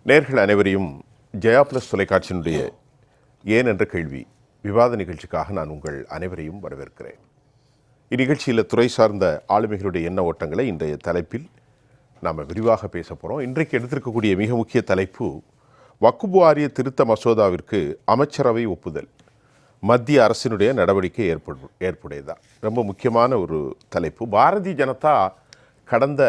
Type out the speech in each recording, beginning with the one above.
நேர்கள் அனைவரையும் ஜெயா பிளஸ் தொலைக்காட்சியினுடைய ஏன் என்ற கேள்வி விவாத நிகழ்ச்சிக்காக நான் உங்கள் அனைவரையும் வரவேற்கிறேன். இந்நிகழ்ச்சியில் துறை சார்ந்த ஆளுமைகளுடைய எண்ண ஓட்டங்களை இன்றைய தலைப்பில் நாம் விரிவாக பேச போகிறோம். இன்றைக்கு எடுத்திருக்கக்கூடிய மிக முக்கிய தலைப்பு வக்ஃப் வாரிய திருத்த மசோதாவிற்கு அமைச்சரவை ஒப்புதல், மத்திய அரசினுடைய நடவடிக்கை ஏற்புடையதா. ரொம்ப முக்கியமான ஒரு தலைப்பு. பாரதிய ஜனதா கடந்த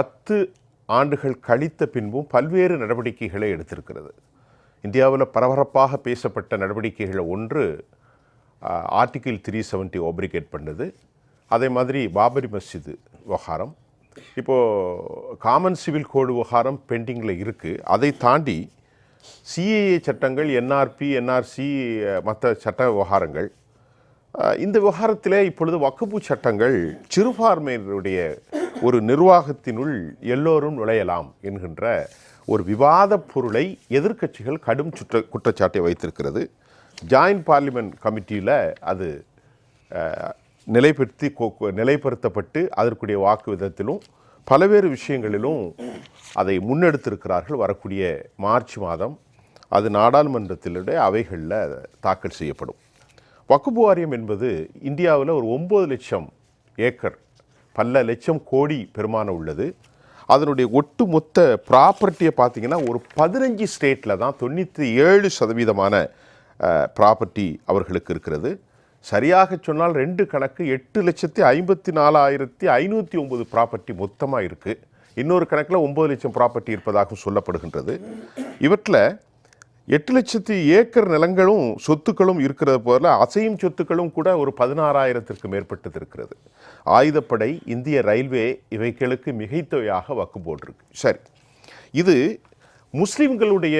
10 ஆண்டுகள் கழித்த பின்பும் பல்வேறு நடவடிக்கைகளை எடுத்திருக்கிறது. இந்தியாவில் பரபரப்பாக பேசப்பட்ட நடவடிக்கைகள் ஒன்று ஆர்டிகிள் 370 ஓப்ரிகேட் பண்ணது. அதே மாதிரி பாபரி மஸ்ஜிது விவகாரம், இப்போது காமன் சிவில் கோடு விவகாரம் பெண்டிங்கில் இருக்குது. அதை தாண்டி சிஏஏ சட்டங்கள், என்ஆர்பி, என்ஆர்சி, மற்ற சட்ட விவகாரங்கள். இந்த விவகாரத்தில் இப்பொழுது வக்ஃபு சட்டங்கள் சிறுபான்மையினருடைய ஒரு நிர்வாகத்தினுள் எல்லோரும் நுழையலாம் என்கின்ற ஒரு விவாத பொருளை எதிர்க்கட்சிகள் கடும் குற்றச்சாட்டை வைத்திருக்கிறது. ஜாயின்ட் பார்லிமெண்ட் கமிட்டியில் அது நிலைப்படுத்தப்பட்டு அதற்குரிய வாக்கு விதத்திலும் பல்வேறு விஷயங்களிலும் அதை முன்னெடுத்திருக்கிறார்கள். வரக்கூடிய மார்ச் மாதம் அது நாடாளுமன்றத்திலுடைய அவைகளில் தாக்கல் செய்யப்படும். வக்ஃப் வாரியம் என்பது இந்தியாவில் ஒரு 9 லட்சம் ஏக்கர், பல லட்சம் கோடி பெருமானம் உள்ளது. அதனுடைய ஒட்டுமொத்த ப்ராப்பர்ட்டியை பார்த்திங்கன்னா ஒரு 15 ஸ்டேட்டில் தான் 97% ப்ராப்பர்ட்டி அவர்களுக்கு இருக்கிறது. சரியாக சொன்னால் 2 கணக்கு 8,54,509 ப்ராப்பர்ட்டி மொத்தமாக இருக்குது. இன்னொரு கணக்கில் 9 லட்சம் ப்ராப்பர்ட்டி இருப்பதாக சொல்லப்படுகின்றது. இவற்றில் 8 லட்சத்து ஏக்கர் நிலங்களும் சொத்துக்களும் இருக்கிறது போல அசையும் சொத்துக்களும் கூட ஒரு 16,000த்திற்கு மேற்பட்டது இருக்கிறது. ஆயுதப்படை, இந்திய ரயில்வே இவைகளுக்கு மிகைத்தொகையாக வக்ஃப் போட்டிருக்கு. சரி, இது முஸ்லிம்களுடைய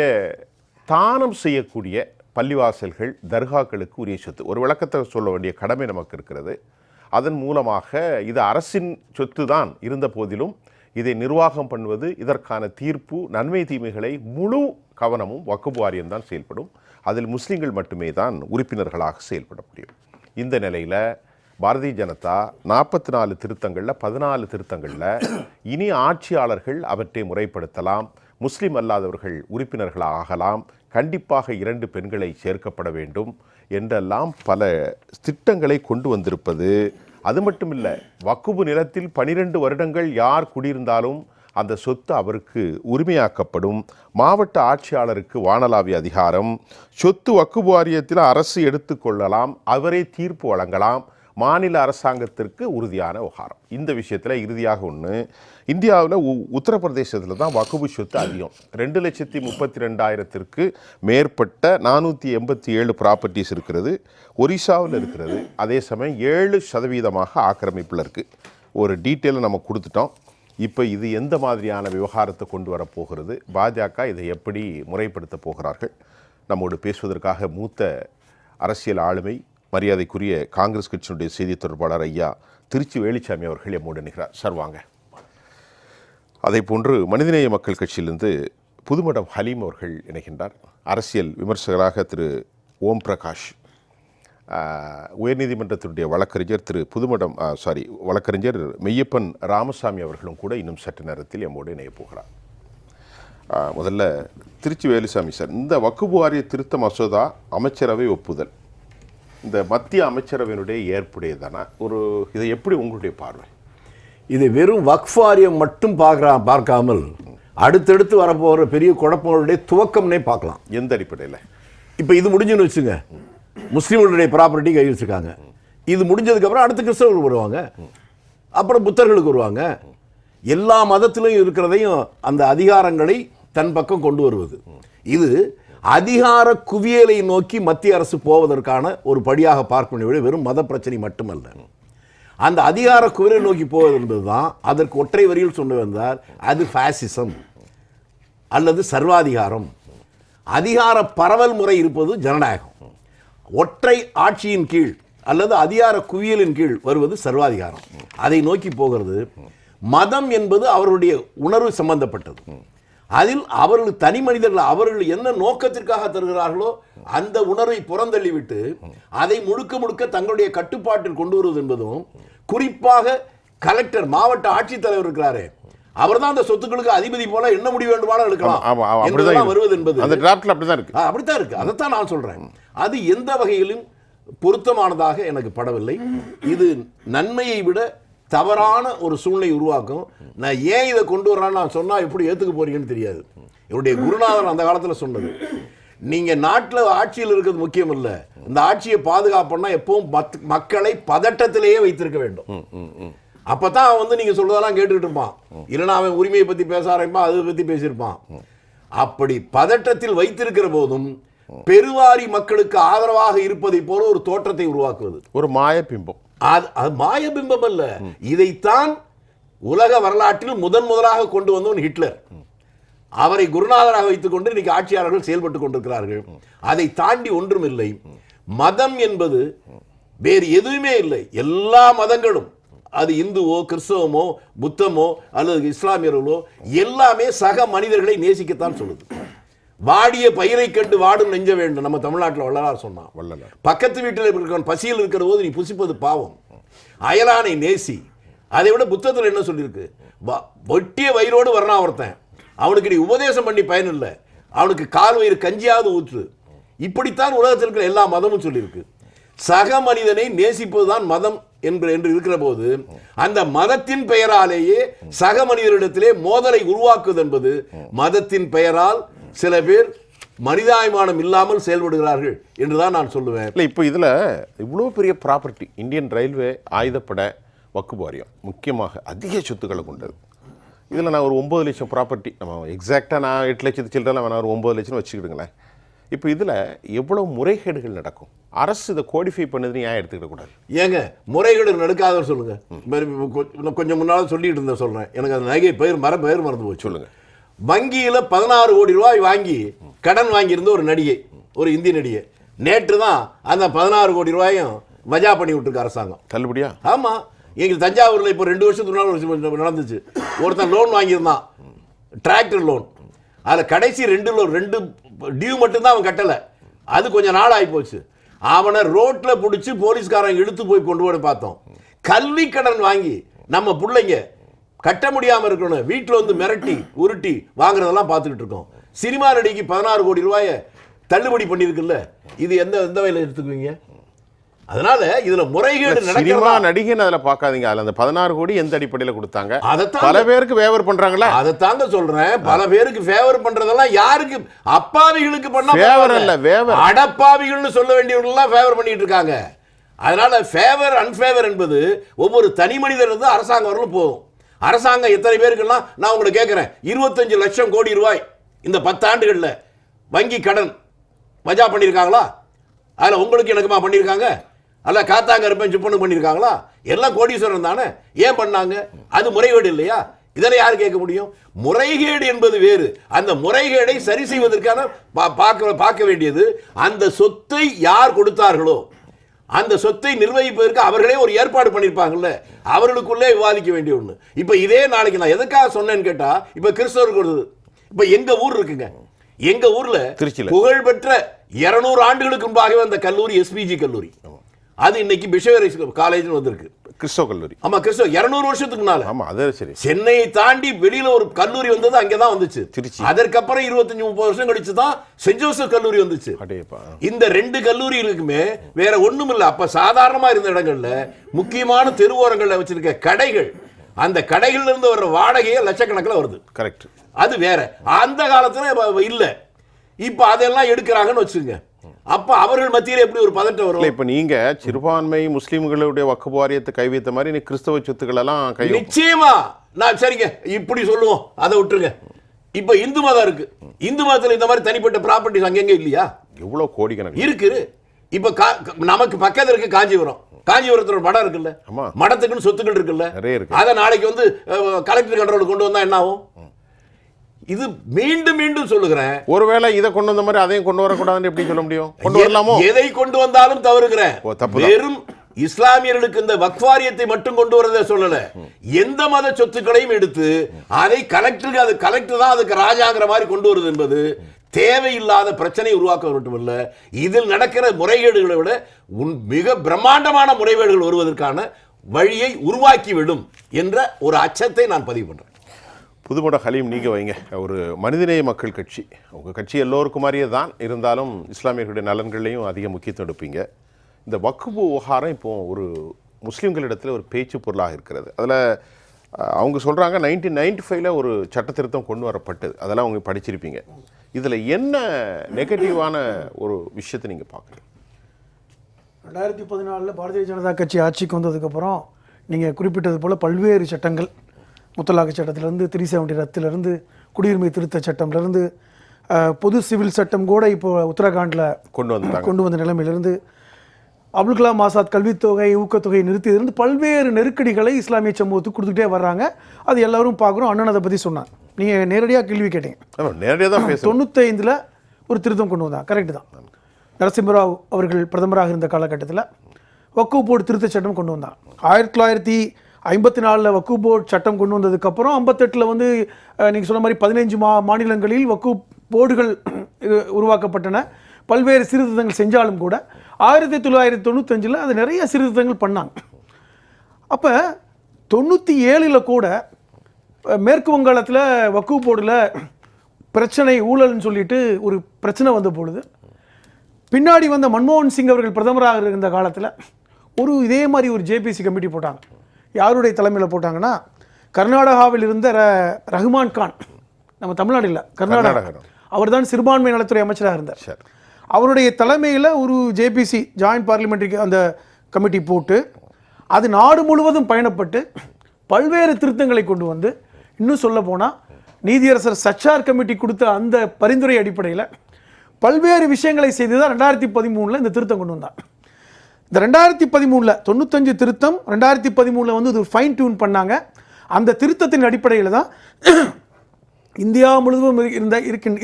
தானம் செய்யக்கூடிய பள்ளிவாசல்கள், தர்காக்களுக்கு உரிய சொத்து. ஒரு விளக்கத்தை சொல்ல வேண்டிய கடமை நமக்கு இருக்கிறது. அதன் மூலமாக இது அரசின் சொத்து தான் இருந்த போதிலும் இதை நிர்வாகம் பண்ணுவது, இதற்கான தீர்ப்பு, நன்மை தீமைகளை முழு கவனமும் வக்ஃப் வாரியம் தான் செயல்படும். அதில் முஸ்லீம்கள் மட்டுமே தான் உறுப்பினர்களாக செயல்பட முடியும். இந்த நிலையில் பாரதிய ஜனதா 44 திருத்தங்களில் 14 திருத்தங்களில் இனி ஆட்சியாளர்கள் அவற்றை முறைப்படுத்தலாம், முஸ்லீம் அல்லாதவர்கள் உறுப்பினர்களாக ஆகலாம், கண்டிப்பாக 2 பெண்களை சேர்க்கப்பட வேண்டும் என்றெல்லாம் பல திட்டங்களை கொண்டு வந்திருப்பது. அது மட்டும் இல்லை, வக்ஃப் நிலத்தில் 12 வருடங்கள் யார் குடியிருந்தாலும் அந்த சொத்து அவருக்கு உரிமையாக்கப்படும். மாவட்ட ஆட்சியாளருக்கு வானளாவிய அதிகாரம். சொத்து வக்ஃப் வாரியத்தில் அரசு எடுத்துக்கொள்ளலாம், அவரே தீர்ப்பு வழங்கலாம். மாநில அரசாங்கத்திற்கு உறுதியான விவகாரம். இந்த விஷயத்தில் இறுதியாக ஒன்று, இந்தியாவில் உத்தரப்பிரதேசத்தில் தான் வக்ஃப் சொத்து அதிகம். 2,32,000த்திற்கு மேற்பட்ட 487 ப்ராப்பர்ட்டிஸ் இருக்கிறது. ஒரிசாவில் இருக்கிறது. அதே சமயம் 7% ஆக்கிரமிப்பில் இருக்குது. ஒரு டீட்டெயிலை நம்ம கொடுத்துட்டோம். இப்போ இது எந்த மாதிரியான விவகாரத்தை கொண்டு வரப்போகிறது, பாஜக இதை எப்படி முறைப்படுத்த போகிறார்கள்? நம்மோடு பேசுவதற்காக மூத்த அரசியல் ஆளுமை, மரியாதைக்குரிய காங்கிரஸ் கட்சியினுடைய செய்தி தொடர்பாளர் ஐயா திருச்சி வேலுச்சாமி அவர்கள் எம்மோடு நிற்கிறார். சார் வாங்க. அதே போன்று மனிதநேய மக்கள் கட்சியிலிருந்து புதுமடம் ஹலீம் அவர்கள் இணைகின்றார். அரசியல் விமர்சகராக திரு ஓம் பிரகாஷ், உயர்நீதிமன்றத்தினுடைய வழக்கறிஞர் திரு வழக்கறிஞர் மெய்யப்பன் ராமசாமி அவர்களும் கூட இன்னும் சற்று நேரத்தில் எம்மோடு இணைய போகிறார். முதல்ல திருச்சி வேலுசாமி சார், இந்த வக்ஃப் வாரிய திருத்த மசோதா அமைச்சரவை ஒப்புதல், இந்த மத்திய அமைச்சரவையினுடைய ஏற்புடையதான இதை எப்படி உங்களுடைய பார்வை? இது வெறும் வக்ஃப் வாரியம் மட்டும் பார்க்காமல் அடுத்தடுத்து வரப்போகிற பெரிய குழப்பங்களுடைய துவக்கம்னே பார்க்கலாம். எந்த அடிப்படையில்? இப்போ இது முடிஞ்சுன்னு வச்சுங்க, முஸ்லீம்களுடைய ப்ராப்பர்ட்டி கை வச்சுருக்காங்க. இது முடிஞ்சதுக்கப்புறம் அடுத்த கிறிஸ்தவர்கள் வருவாங்க, அப்புறம் புத்தர்களுக்கு வருவாங்க. எல்லா மதத்திலும் இருக்கிறதையும் அந்த அதிகாரங்களை தன் பக்கம் கொண்டு வருவது, இது அதிகார குவியலை நோக்கி மத்திய அரசு போவதற்கான ஒரு படியாக பார்க்க வேண்டிய வெறும் மத பிரச்சனை மட்டுமல்ல. அந்த அதிகார குவியலை நோக்கி போவது என்பது தான் அதற்கு ஒற்றை வரியில் சொன்ன வந்தால் அது ஃபாசிசம் அல்லது சர்வாதிகாரம். அதிகார பரவல் முறை இருப்பது ஜனநாயகம். ஒற்றை ஆட்சியின் கீழ் அல்லது அதிகார குவியலின் கீழ் வருவது சர்வாதிகாரம். அதை நோக்கி போகிறது. மதம் என்பது அவருடைய உணர்வு சம்பந்தப்பட்டது. அதில் அவர்கள் தனி மனிதர்கள் அவர்கள் என்ன நோக்கத்திற்காக தருகிறார்களோ அந்த உணர்வை புறந்தள்ளிவிட்டு அதை முழுக்க முழுக்க தங்களுடைய கட்டுப்பாட்டில் கொண்டு வருவது என்பதும், குறிப்பாக கலெக்டர், மாவட்ட ஆட்சித்தலைவர் இருக்கிறாரே, அவர்தான் அந்த சொத்துக்களுக்கு அதிபதி போல என்ன முடிவு வேண்டுமானாலும் எடுக்கலாம் ஆமா, ஆமா, அப்படிதான் என்பதெல்லாம் இருக்கு. வருவது என்பது அந்த டிராஃப்ட்ல அப்படிதான் இருக்கு. அப்படித்தான் இருக்கு. அதைத்தான் நான் சொல்றேன். அது எந்த வகையிலும் பொருத்தமானதாக எனக்கு படவில்லை. இது நன்மையை விட தவறான ஒரு சூழ்நிலை உருவாக்கும். நான் ஏன் இதை கொண்டு வர்றேன்னு நான் சொன்னா எப்படி ஏத்துக்க போறீங்கன்னு தெரியாது. என்னுடைய குருநாதன் அந்த காலத்துல சொன்னது, நீங்க நாட்டில் ஆட்சியில் இருக்கிறது முக்கியம் இல்ல, இந்த ஆட்சியை பாதுகாப்புன்னா எப்பவும் மக்களை பதட்டத்திலேயே வைத்திருக்க வேண்டும். அப்பதான் அவன் வந்து நீங்க சொல்றதெல்லாம் கேட்டுக்கிட்டு இருப்பான். இல்லைன்னா அவன் உரிமையை பத்தி பேச ஆரம்பிப்பான், அதை பத்தி பேசியிருப்பான். அப்படி பதட்டத்தில் வைத்திருக்கிற போதும் பெருவாரி மக்களுக்கு ஆதரவாக இருப்பதை போல ஒரு தோற்றத்தை உருவாக்குவது ஒரு மாயபிம்பம். அது மாயபிம்பம் அல்ல. இதைத்தான் உலக வரலாற்றில் முதலாக கொண்டு வந்தவன் ஹிட்லர். அவரை குருநாதராக வைத்துக் கொண்டு இன்னைக்கு ஆட்சியாளர்கள் செயல்பட்டுக் கொண்டிருக்கிறார்கள். அதை தாண்டி ஒன்றும் இல்லை. மதம் என்பது வேறு எதுவுமே இல்லை. எல்லா மதங்களும், அது இந்துவோ கிறிஸ்தவமோ புத்தமோ அல்லது இஸ்லாமியர்களோ, எல்லாமே சக மனிதர்களை நேசிக்கத்தான் சொல்லுது. வாடிய பயிரை கண்டு வாடும் நெஞ்ச வேண்டும். நம்ம தமிழ்நாட்டில் வள்ளலார் சொன்னான். பக்கத்து வீட்டில் இருக்கிறவன் பசியில் இருக்கிற போது நீ புசிப்பது பாவம், அயலானை நேசி. அதை விட புத்தகத்தில் என்ன சொல்லியிருக்கு? வெட்டிய வயிறோடு வர்றான் ஒருத்தன், அவனுக்கு நீ உபதேசம் பண்ணி பயன் இல்லை, அவனுக்கு கால் வயிறு கஞ்சியாவது ஊற்று. இப்படித்தான் உலகத்தில் இருக்கிற எல்லா மதமும் சொல்லியிருக்கு. சக மனிதனை நேசிப்பதுதான் மதம் என்று இருக்கிற போது அந்த மதத்தின் பெயராலேயே சக மனிதரிடத்திலே மோதலை உருவாக்குவது என்பது மதத்தின் பெயரால் சில பேர் மனிதாபிமானம் இல்லாமல் செயல்படுகிறார்கள் என்றுதான் நான் சொல்லுவேன். இல்லை, இப்போ இதில் இவ்வளோ பெரிய ப்ராப்பர்ட்டி, இந்தியன் ரயில்வே ஆயுதப்பட வக்குப் வாரியம் முக்கியமாக அதிக சொத்துக்களை கொண்டது. இதில் நான் ஒரு 9 லட்சம் ப்ராப்பர்ட்டி, நம்ம எக்ஸாக்டாக நான் 8 லட்சத்து சில்லறலாம் வேணா, ஒரு 9 லட்சம் வச்சுக்கிடுங்களேன். இப்போ இதில் எவ்வளோ முறைகேடுகள் நடக்கும்? அரசு இதை கோடிஃபை பண்ணுதுன்னு ஏன் எடுத்துக்கிடக்கூடாது? ஏங்க முறைகேடு நடக்காத சொல்லுங்க. கொஞ்சம் முன்னால் சொல்லிட்டு இருந்த சொல்கிறேன், எனக்கு அந்த நகை பெயர் மறந்து போச்சு. சொல்லுங்க. வங்கியில் 16 கோடி ரூபாய் வாங்கி கடன் வாங்கியிருந்த ஒரு நடிகை, ஒரு இந்திய நடிகை, நேற்று தான் அந்த 16 கோடி ரூபாயும் வஜா பண்ணி விட்டுருக்கு அரசாங்கம். தள்ளுபடியா? ஆமாம். எங்களுக்கு தஞ்சாவூரில் இப்போ 2 வருஷத்துக்கு முன்னால் நடந்துச்சு. ஒருத்தன் லோன் வாங்கியிருந்தான், டிராக்டர் லோன். அதில் கடைசி 2 டியூ மட்டும்தான் அவன் கட்டலை. அது கொஞ்சம் நாள் ஆகி போச்சு. அவனை ரோட்டில் பிடிச்சி போலீஸ்காரங்க இழுத்து போய் கொண்டு போய் பார்த்தோம். கல்வி கடன் வாங்கி நம்ம பிள்ளைங்க கட்ட முடியாமல் இருக்கணும், வீட்டில் வந்து மிரட்டி உருட்டி வாங்குறதெல்லாம் பார்த்துக்கிட்டு இருக்கோம். சினிமா நடிகைக்கு 16 கோடி ரூபாயை தள்ளுபடி பண்ணியிருக்குல்ல, இது எந்த வகையில் எடுத்துக்குவீங்க? அதனால இதுல முறைகேடு சினிமா நடிகை அதுல பார்க்காதீங்க. அதுல அந்த 16 கோடி எந்த அடிப்படையில் கொடுத்தாங்க? பல பேருக்கு ஃபேவர் பண்றாங்களா? அதைத்தாங்க சொல்றேன். பல பேருக்கு ஃபேவர் பண்றதெல்லாம் யாருக்கு? அப்பாவிகளுக்கு பண்ணா ஃபேவர் இல்ல, ஃபேவர். அடப்பாவிகள்னு சொல்ல வேண்டியவர்கள் எல்லாம் ஃபேவர் பண்ணிட்டு இருக்காங்க. அதனால ஃபேவர் அன்ஃபேவர் என்பது ஒவ்வொரு தனி மனிதர் வந்து அரசாங்கம் வரலும் போகும். அரசாங்கம் எத்தனை பேருக்குன்னா நான் உங்களை கேட்கிறேன், 25 லட்சம் கோடி ரூபாய் இந்த 10 ஆண்டுகள்ல வங்கி கடன் வஜா பண்ணியிருக்காங்களா? அதுல உங்களுக்கு எனக்குமா பண்ணியிருக்காங்க? அல்ல காத்தாங்க இருப்பேன் சிப்பனு பண்ணியிருக்காங்களா? எல்லாம் கோடீஸ்வரன் தானே. ஏன் பண்ணாங்க? அது முறைகேடு இல்லையா? இதனை யார் கேட்க முடியும்? முறைகேடு என்பது வேறு. அந்த முறைகேடை சரி செய்வதற்கான பார்க்க வேண்டியது அந்த சொத்தை யார் கொடுத்தார்களோ அந்த சொத்தை நிர்வகிப்பதற்கு அவர்களே ஒரு ஏற்பாடு பண்ணியிருப்பாங்கல்ல, அவர்களுக்குள்ளே விவாதிக்க வேண்டிய ஒன்று. இப்போ இதே நாளைக்கு நான் எதுக்காக சொன்னேன்னு கேட்டா, இப்போ கிறிஸ்தவருக்கு வருது. இப்போ எங்க ஊர் இருக்குங்க, எங்க ஊர்ல புகழ்பெற்ற 200 ஆண்டுகளுக்கு முன்பாகவே அந்த கல்லூரி எஸ்பிஜி கல்லூரி, அது இன்னைக்கு பிஷவரைஸ் காலேஜ் வந்திருக்கு. கிறிஸ்தவ கல்லூரி. ஆமா, கிறிஸ்தவ 200 வருஷத்துக்கு முன்னால. ஆமா, அது சரி. சென்னையை தாண்டி வெளியில ஒரு கல்லூரி வந்தது அங்கதான் வந்துச்சு. அதற்கப்புறம் 25-30 வருஷம் கழிச்சு தான் சென்ட் ஜோசப் கல்லூரி வந்துச்சு. இந்த 2 கல்லூரிகளுக்குமே வேற ஒண்ணும் இல்ல. அப்ப சாதாரணமா இருந்த இடங்கள்ல முக்கியமான தெருவோரங்கள்ல வச்சிருக்க கடைகள், அந்த கடைகள்ல இருந்து வர்ற வாடகையே லட்சக்கணக்கில் வருது. கரெக்ட். அது வேற. அந்த காலத்துல இல்ல. இப்ப அதெல்லாம் எடுக்கிறாங்கன்னு வச்சுங்க. அப்ப அவர்கள் மத்தியில் எப்படி ஒரு பதட்டம் வரும்? இப்ப நீங்க சிறுபான்மை முஸ்லிம்களுடைய வக்ஃப் வாரியத்தை கை வைத்த மாதிரி நீ கிறிஸ்தவ சொத்துக்கள் எல்லாம் கை நிச்சயமா. நான் சரிங்க இப்படி சொல்லுவோம், அதை விட்டுருங்க. இப்ப இந்து மதம் இருக்கு. இந்து மதத்துல இந்த மாதிரி தனிப்பட்ட ப்ராப்பர்ட்டிஸ் அங்கங்க இல்லையா? எவ்வளவு கோடிக்கணக்கு இருக்கு. இப்ப நமக்கு பக்கத்துல இருக்கு காஞ்சிபுரம். காஞ்சிபுரத்துல ஒரு மடம் இருக்குல்ல, மடத்துக்குன்னு சொத்துக்கள் இருக்குல்ல, அதை நாளைக்கு வந்து கலெக்டர் கண்ட்ரோல் கொண்டு வந்தா என்ன ஆகும்? இது மீண்டும் மீண்டும் சொல்லுகிறேன். ஒருவேளை இதை கொண்டு வந்த மாதிரி அதையும் கொண்டு வரக்கூடாதுன்னு எப்படி சொல்ல முடியும்? கொண்டு வரலாமோ? எதை கொண்டு வந்தாலும் தவறுகிறேன். வெறும் இஸ்லாமியர்களுக்கு இந்த வக்ஃப் வாரியத்தை மட்டும் கொண்டு வரதை சொல்லல, எந்த மத சொத்துக்களையும் எடுத்து அதை கலெக்டர் தான் அதுக்கு ராஜாங்கிற மாதிரி கொண்டு வருது என்பது தேவையில்லாத பிரச்சனை உருவாக்க மட்டுமல்ல, இதில் நடக்கிற முறைகேடுகளை விட மிக பிரம்மாண்டமான முறைகேடுகள் வருவதற்கான வழியை உருவாக்கிவிடும் என்ற ஒரு அச்சத்தை நான் பதிவு பண்றேன். புதுமட ஹலீம் நீங்கள் வைங்க, ஒரு மனிதநேய மக்கள் கட்சி, உங்கள் கட்சி எல்லோருக்கும் மாதிரியே தான் இருந்தாலும் இஸ்லாமியர்களுடைய நலன்களையும் அதிக முக்கியத்துவம் எடுப்பீங்க. இந்த வக்ஃப் விவகாரம் இப்போ ஒரு முஸ்லீம்களிடத்தில் ஒரு பேச்சு பொருளாக இருக்கிறது. அதில் அவங்க சொல்கிறாங்க 1995 ஒரு சட்ட திருத்தம் கொண்டு வரப்பட்டது, அதெல்லாம் அவங்க படிச்சிருப்பீங்க. இதில் என்ன நெகட்டிவான ஒரு விஷயத்தை நீங்கள் பார்க்குறீங்க? 2014 பாரதிய ஜனதா கட்சி ஆட்சிக்கு வந்ததுக்கப்புறம் நீங்கள் குறிப்பிட்டது போல் பல்வேறு சட்டங்கள், முத்தலாக்கு சட்டத்திலேருந்து 370 ரத்திலிருந்து குடியுரிமை திருத்த சட்டம்லேருந்து பொது சிவில் சட்டம் கூட இப்போ உத்தரகாண்டில் கொண்டு வந்த நிலைமையிலிருந்து அப்துல் கலாம் ஆசாத் கல்வித்தொகை ஊக்கத்தொகையை நிறுத்தியதிலிருந்து பல்வேறு நெருக்கடிகளை இஸ்லாமிய சமூகத்துக்கு கொடுத்துக்கிட்டே வர்றாங்க. அது எல்லாரும் பார்க்குறோம். அண்ணன் அதை பற்றி சொன்னாங்க. நீங்கள் நேரடியாக கேள்வி கேட்டீங்க. நேரடியாக தான் 95 ஒரு திருத்தம் கொண்டு வந்தாங்க. கரெக்டு தான். நரசிம்மராவ் அவர்கள் பிரதமராக இருந்த காலகட்டத்தில் வக்ஃப் போர்டு திருத்த சட்டம் கொண்டு வந்தாங்க. 1954 வக்ஃப் போர்டு சட்டம் கொண்டு வந்ததுக்கப்புறம் 58 வந்து நீங்கள் சொன்ன மாதிரி 15 மாநிலங்களில் வக்ஃப் போர்டுகள் உருவாக்கப்பட்டன. பல்வேறு சீர்திருத்தங்கள் செஞ்சாலும் கூட 1995 அது நிறைய சீர்திருத்தங்கள் பண்ணாங்க. அப்போ 97 கூட மேற்கு வங்காளத்தில் வக்ஃப் போர்டில் பிரச்சனை ஊழல்னு சொல்லிட்டு ஒரு பிரச்சனை வந்த பொழுது பின்னாடி வந்த மன்மோகன் சிங் அவர்கள் பிரதமராக இருந்த காலத்தில் ஒரு இதே மாதிரி ஒரு ஜேபிசி கமிட்டி போட்டாங்க. யாருடைய தலைமையில் போட்டாங்கன்னா, கர்நாடகாவில் இருந்த ரஹ்மான் கான், நம்ம தமிழ்நாடு இல்லை கர்நாடகா, அவர் தான் சிறுபான்மை நலத்துறை அமைச்சராக இருந்தார். அவருடைய தலைமையில் ஒரு ஜேபிசி ஜாயிண்ட் பார்லிமெண்ட்ரி அந்த கமிட்டி போட்டு அது நாடு முழுவதும் பயணப்பட்டு பல்வேறு திருத்தங்களை கொண்டு வந்து, இன்னும் சொல்ல போனால் நீதியரசர் சச்சார் கமிட்டி கொடுத்த அந்த பரிந்துரை அடிப்படையில் பல்வேறு விஷயங்களை செய்து தான் 2013 இந்த திருத்தம் கொண்டு வந்தார். இந்த 2013 95 திருத்தம் 2013 வந்து இது ஃபைன் டியூன் பண்ணாங்க. அந்த திருத்தத்தின் அடிப்படையில் தான் இந்தியா முழுவதும்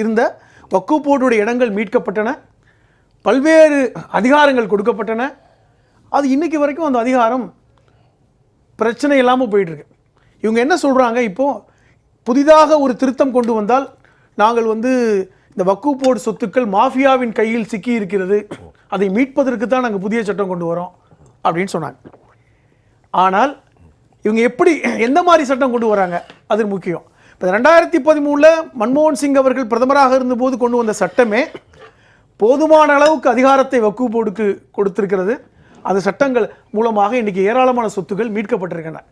இருந்த வக்ஃப் போர்டுடைய இடங்கள் மீட்கப்பட்டன, பல்வேறு அதிகாரங்கள் கொடுக்கப்பட்டன. அது இன்னைக்கு வரைக்கும் அந்த அதிகாரம் பிரச்சனை இல்லாமல் போயிட்டுருக்கு. இவங்க என்ன சொல்கிறாங்க, இப்போது புதிதாக ஒரு திருத்தம் கொண்டு வந்தால் நாங்கள் வந்து இந்த வக்ஃப் போர்டு சொத்துக்கள் மாஃபியாவின் கையில் சிக்கி இருக்கிறது, அதை மீட்பதற்கு தான் நாங்கள் புதிய சட்டம் கொண்டு வரோம் அப்படின்னு சொன்னாங்க. ஆனால் இவங்க எப்படி எந்த மாதிரி சட்டம் கொண்டு வராங்க அது முக்கியம். இப்போ 2013 மன்மோகன் சிங் அவர்கள் பிரதமராக இருந்தபோது கொண்டு வந்த சட்டமே போதுமான அளவுக்கு அதிகாரத்தை வக்ஃப் போர்டுக்கு கொடுத்திருக்கிறது. அந்த சட்டங்கள் மூலமாக இன்றைக்கி ஏராளமான சொத்துக்கள் மீட்கப்பட்டிருக்கின்றன.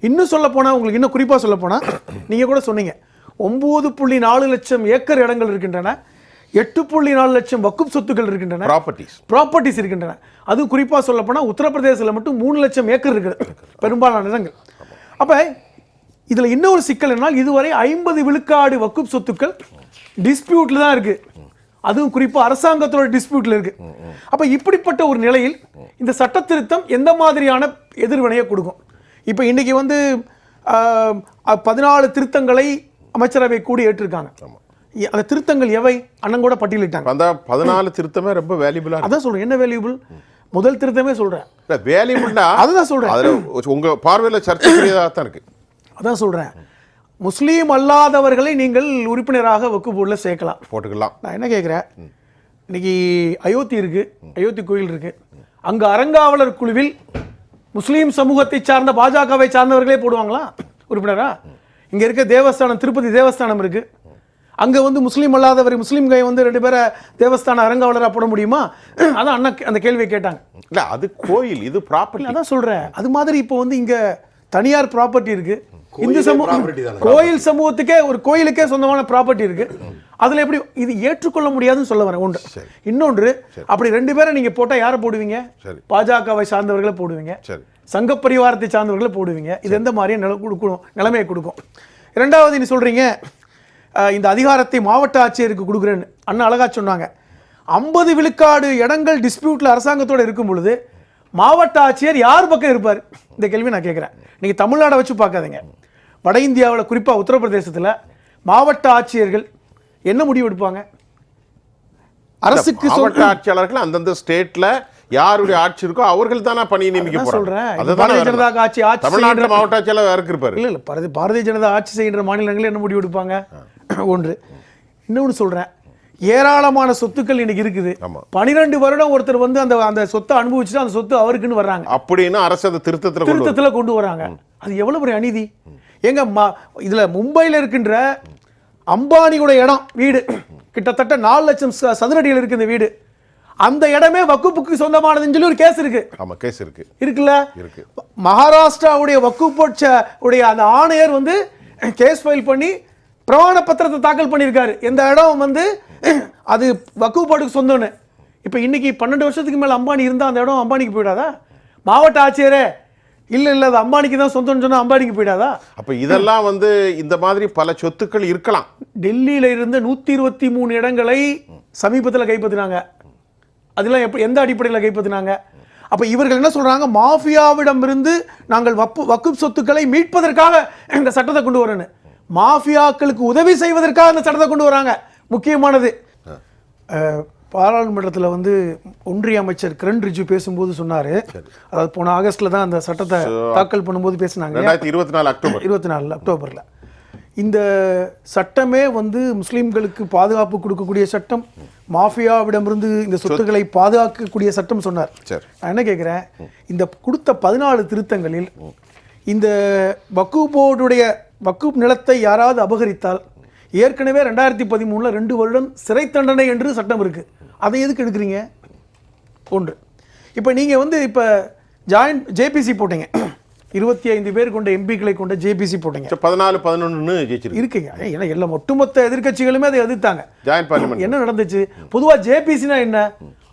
இன்னும் சொல்லப்போனால், உங்களுக்கு இன்னும் குறிப்பாக சொல்லப்போனால், நீங்கள் கூட சொன்னீங்க 9.4 லட்சம் ஏக்கர் இடங்கள் இருக்கின்றன, 8.4 லட்சம் வக்ஃப் சொத்துக்கள் இருக்கின்றன, ப்ராப்பர்ட்டிஸ் இருக்கின்றன. அது குறிப்பாக சொல்லப்போனால் உத்தரப்பிரதேசத்தில் மட்டும் 3 லட்சம் ஏக்கர் இருக்கிறது பெரும்பாலான இடங்கள். அப்போ இதில் இன்னொரு சிக்கல் என்னால், இதுவரை 50 விழுக்காடு வக்ஃப் சொத்துக்கள் டிஸ்பியூட்டில் தான் இருக்குது. அதுவும் குறிப்பாக அரசாங்கத்தோட டிஸ்பியூட்டில் இருக்குது. அப்போ இப்படிப்பட்ட ஒரு நிலையில் இந்த சட்ட திருத்தம் எந்த மாதிரியான எதிர்வினையை கொடுக்கும்? இப்போ இன்றைக்கி வந்து 14 திருத்தங்களை அமைச்சரவை கூடி ஏற்றிருக்காங்க. அந்த திருத்தங்கள் எவை அண்ணன் கூட பட்டியலிட்டாங்க. அந்த 14 திருத்தமே ரொம்ப வேல்யூபிளா. அதான் சொல்றேன். என்ன வேல்யூபிள்? முதல் திருத்தமே சொல்றேன். வேல்யூபிள்னா அதுதான் சொல்றேன். அதுல உங்க பார்வையில சர்ச்சைக்குரியதாக தான் இருக்கு. அதான் சொல்றேன். முஸ்லீம் அல்லாதவர்களை நீங்கள் உறுப்பினராக வக்ஃப் போர்டில் சேர்க்கலாம், போட்டுக்கலாம். நான் என்ன கேட்குறேன், இன்னைக்கு அயோத்தி இருக்கு, அயோத்தி கோயில் இருக்கு, அங்க அறங்காவலர் குழுவில் முஸ்லீம் சமூகத்தை சார்ந்த பாஜகவை சார்ந்தவர்களே போடுவாங்களா உறுப்பினரா? இங்க இருக்க தேவஸ்தானம், திருப்பதி தேவஸ்தானம் இருக்கு, அங்க வந்து முஸ்லீம் அல்லாதவர் முஸ்லீம் கை வந்து 2 பேரை தேவஸ்தான அறங்காவலராக போட முடியுமா? அதான் அண்ணா அந்த கேள்வியை கேட்டாங்க. இல்ல அது கோயில், இது ப்ராப்பர்ட்டி. அதான் சொல்றேன். அது மாதிரி இப்போ வந்து இங்க தனியார் ப்ராப்பர்ட்டி இருக்கு, இந்து சமூகம் கோயில் சமூகத்துக்கே ஒரு கோயிலுக்கே சொந்தமான ப்ராப்பர்ட்டி இருக்கு. அதுல எப்படி இது ஏற்றுக்கொள்ள முடியாதுன்னு சொல்ல வரேன் ஒன்று. இன்னொன்று, அப்படி 2 பேரை நீங்க போட்டா யாரை போடுவீங்க? பாஜகவை சார்ந்தவர்களை போடுவீங்க, சங்க பரிவாரத்தை சார்ந்தவர்களை போடுவீங்க. இது எந்த மாதிரியே நிலைமையை கொடுக்கும். இரண்டாவது, நீ சொல்றீங்க இந்த அதிகாரத்தை மாவட்ட ஆட்சியருக்கு கொடுக்குறேன்னு. அண்ணா அழகா சொன்னாங்க. 50 விழுக்காடு இடங்கள் டிஸ்பியூட்ல அரசாங்கத்தோட இருக்கும் பொழுது மாவட்ட ஆட்சியர் யார் பக்கம் இருப்பார்? இந்த கேள்வி நான் கேட்குறேன். நீங்க தமிழ்நாடை வச்சு பார்க்காதீங்க. வட இந்தியாவில் குறிப்பாக உத்தரப்பிரதேசத்தில் மாவட்ட ஆட்சியர்கள் என்ன முடிவு எடுப்பாங்க? அரசுக்கு மாவட்ட ஆட்சியாளர்கள் அந்தந்த ஸ்டேட்ல யாருடைய ஆட்சி இருக்கோ அவர்கள் தானே பணி நியமிக்க போறாங்க. பாரதிய ஜனதா ஆட்சி தமிழ்நாட்டில் மாவட்ட ஆட்சியாளர் யாருக்கு இருப்பாரு? இல்ல பாரதிய ஜனதா ஆட்சி செய்கின்ற மாநிலங்கள் என்ன முடிவு எடுப்பாங்க? ஒன்று. இன்னொன்று சொல்றேன், ஏராளமான சொத்துக்கள் இன்னைக்கு இருக்குது. 12 வருடம் ஒருத்தர் வந்து அந்த சொத்தை அனுபவிச்சுட்டு அந்த சொத்து அவருக்குன்னு வர்றாங்க. அப்படின்னு அரசு அந்த திருத்தத்தில் கொண்டு வராங்க. அது எவ்வளவு பெரிய அநீதி. எங்க இதுல மும்பையில் இருக்கின்ற அம்பானியோட இடம் வீடு கிட்டத்தட்ட 4 லட்சம் சதுரடியில் இருக்கு இந்த வீடு. அந்த இடமே வக்குப்புக்கு சொந்தமானதுன்னு சொல்லி ஒரு கேஸ் இருக்கு. ஆமா, கேஸ் இருக்கு. இருக்குல்ல? இருக்கு. மகாராஷ்டிராவுடைய வக்குப் உடைய அந்த ஆணையர் வந்து கேஸ் ஃபைல் பண்ணி பிரமாண பத்திரத்தை தாக்கல் பண்ணியிருக்காரு. இந்த இடம் வந்து அது வக்குப் போர்டுக்கு சொந்தம்னு. இப்போ இன்னைக்கு 12 வருஷத்துக்கு மேலே அம்பானி இருந்தால் அந்த இடம் அம்பானிக்கு போயிடாதா? மாவட்ட ஆட்சியரே இல்லை இல்லை அது அம்பானிக்கு தான் சொந்தம்னு சொன்னால் அம்பானிக்கு போயிடாதா? அப்போ இதெல்லாம் வந்து இந்த மாதிரி பல சொத்துக்கள் இருக்கலாம். டெல்லியில் இருந்த 123 இடங்களை சமீபத்தில் கைப்பற்றினாங்க. அதெல்லாம் எந்த அடிப்படையில் கைப்பற்றினாங்க? அப்போ இவர்கள் என்ன சொல்கிறாங்க, மாஃபியாவிடமிருந்து நாங்கள் வக்குப் சொத்துக்களை மீட்பதற்காக இந்த சட்டத்தை கொண்டு வரேன்னு. மாஃபியாக்களுக்கு உதவி செய்வதற்காக இந்த சட்டத்தை கொண்டு வராங்க. முக்கியமானது, பாராளுமன்றத்தில் வந்து ஒன்றிய அமைச்சர் கிரண் ரிஜிஜு பேசும்போது சொன்னார், அதாவது போன ஆகஸ்டில் தான் அந்த சட்டத்தை தாக்கல் பண்ணும்போது பேசினாங்க. 2024 அக்டோபரில் இந்த சட்டமே வந்து முஸ்லீம்களுக்கு பாதுகாப்பு கொடுக்கக்கூடிய சட்டம், மாஃபியாவிடமிருந்து இந்த சொத்துக்களை பாதுகாக்கக்கூடிய சட்டம் சொன்னார். நான் என்ன கேட்குறேன், இந்த கொடுத்த 14 திருத்தங்களில் இந்த வக்குப் போர்டுடைய வக்குப் நிலத்தை யாராவது அபகரித்தால் ஏற்கனவே 2013 2 வருடம் சிறை தண்டனை என்று சட்டம் இருக்கு. அதை எதுக்கு எடுக்கிறீங்க? ஒன்று. இப்போ நீங்கள் வந்து இப்போ ஜேபிசி போட்டீங்க, 25 பேர் கொண்ட எம்பிக்களை கொண்ட ஜேபிசி போட்டீங்க. 14-11 இருக்குங்க. ஏன்னா எல்லாம் ஒட்டுமொத்த எதிர்கட்சிகளுமே அதை எதிர்த்தாங்க. ஜாயின்ட் பார்லிமெண்ட் என்ன நடந்துச்சு? பொதுவாக ஜேபிசினா என்ன?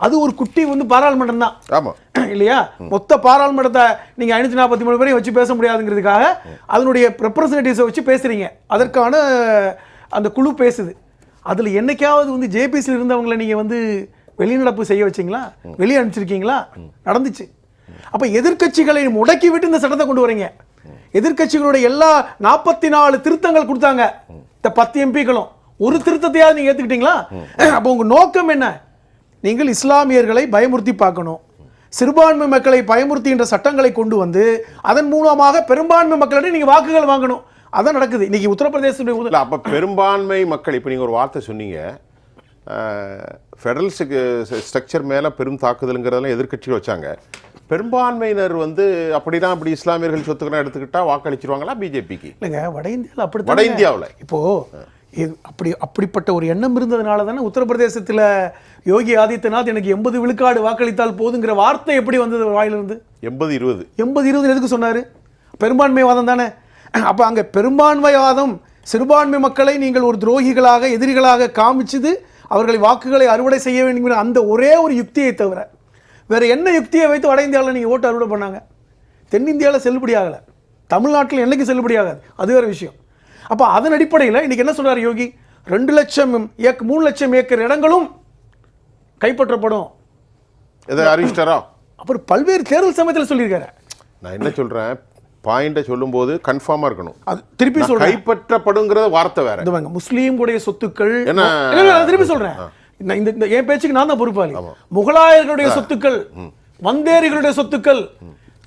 அது ஒரு குட்டி வந்து பாராளுமன்றம் தான். ஆமாம் இல்லையா? மொத்த பாராளுமன்றத்தை நீங்கள் 543 பேரையும் வச்சு பேச முடியாதுங்கிறதுக்காக அதனுடைய ரெப்ரசன்டேட்டிவ்ஸை வச்சு பேசுறீங்க. அதற்கான அந்த குழு பேசுது. அதில் என்னைக்காவது வந்து ஜேபிசியில் இருந்தவங்களை நீங்கள் வந்து வெளிநடப்பு செய்ய வச்சிங்களா? வெளியே அனுப்பிச்சிருக்கீங்களா? நடந்துச்சு. அப்போ எதிர்கட்சிகளை முடக்கி விட்டு இந்த சட்டத்தை கொண்டு வரீங்க. எதிர்கட்சிகளுடைய எல்லா 44 திருத்தங்கள் கொடுத்தாங்க. இந்த 10 எம்பிக்களும் ஒரு திருத்தத்தையாவது நீங்கள் ஏற்றுக்கிட்டீங்களா? அப்போ உங்கள் நோக்கம் என்ன? நீங்கள் இஸ்லாமியர்களை பயமுறுத்தி பார்க்கணும், சிறுபான்மை மக்களை பயமுறுத்துகின்ற சட்டங்களை கொண்டு வந்து அதன் மூலமாக பெரும்பான்மை மக்களிடம் நீங்கள் வாக்குகள் வாங்கணும். அதான் நடக்குது இன்னைக்கு உத்தரப்பிரதேச. அப்போ பெரும்பான்மை மக்கள், இப்போ நீங்கள் ஒரு வார்த்தை சொன்னீங்க, ஃபெடரல் ஸ்ட்ரக்சர் மேலே பெரும் தாக்குதலுங்கிறதெல்லாம் எதிர்கட்சிகள் வச்சாங்க. பெரும்பான்மையினர் வந்து அப்படிதான் அப்படி இஸ்லாமியர்கள் சொத்துக்களை எடுத்துக்கிட்டா வாக்களிச்சிருவாங்களா பிஜேபிக்கு? இல்லைங்க, வட இந்தியாவில் அப்படி வட இந்தியாவில் இப்போ அப்படிப்பட்ட ஒரு எண்ணம் இருந்ததுனால தானே உத்தரப்பிரதேசத்தில் யோகி ஆதித்யநாத் எனக்கு 80 விழுக்காடு வாக்களித்தால் போதுங்கிற வார்த்தை எப்படி வந்தது வாயிலிருந்து? 80-20 எதுக்கு சொன்னார்? பெரும்பான்மைவாதம் தானே. அப்போ அங்கே பெரும்பான்மைவாதம் சிறுபான்மை மக்களை நீங்கள் ஒரு துரோகிகளாக எதிரிகளாக காமிச்சது, அவர்களை வாக்குகளை அறுவடை செய்ய வேண்டுங்கிற அந்த ஒரே ஒரு யுக்தியை தவிர வேறு என்ன யுக்தியை வைத்து வட இந்தியாவில் நீங்கள் ஓட்டு அறுவடை பண்ணாங்க? தென்னிந்தியாவில் செல்லுபடி ஆகலை, தமிழ்நாட்டில் என்னைக்கு செல்லுபடி ஆகாது, அது வேறு விஷயம். அப்போ அதன் அடிப்படையில் இன்னைக்கு என்ன சொல்றாரு யோகி? 2 லட்சம் 3 லட்சம் ஏக்கர் இடங்களும் கைப்பற்றப்படும் அறிவிச்சிட்டாரா? அப்புறம் பல்வேறு தேர்தல் சமயத்தில் சொல்லியிருக்காரு. நான் என்ன சொல்றேன், பாயிண்ட சொல்லும்போது கன்ஃபார்மா இருக்கணும். அது திருப்பி சொல்றேன், கைப்பற்றப்படுங்கிற வார்த்தை வேற. இதுவாங்க முஸ்லீம்களுடைய சொத்துக்கள். திருப்பி சொல்றேன், இந்த என் பேச்சுக்கு நான் தான் பொறுப்பாளி. முகலாயர்களுடைய சொத்துக்கள், வந்தேரிகளுடைய சொத்துக்கள்,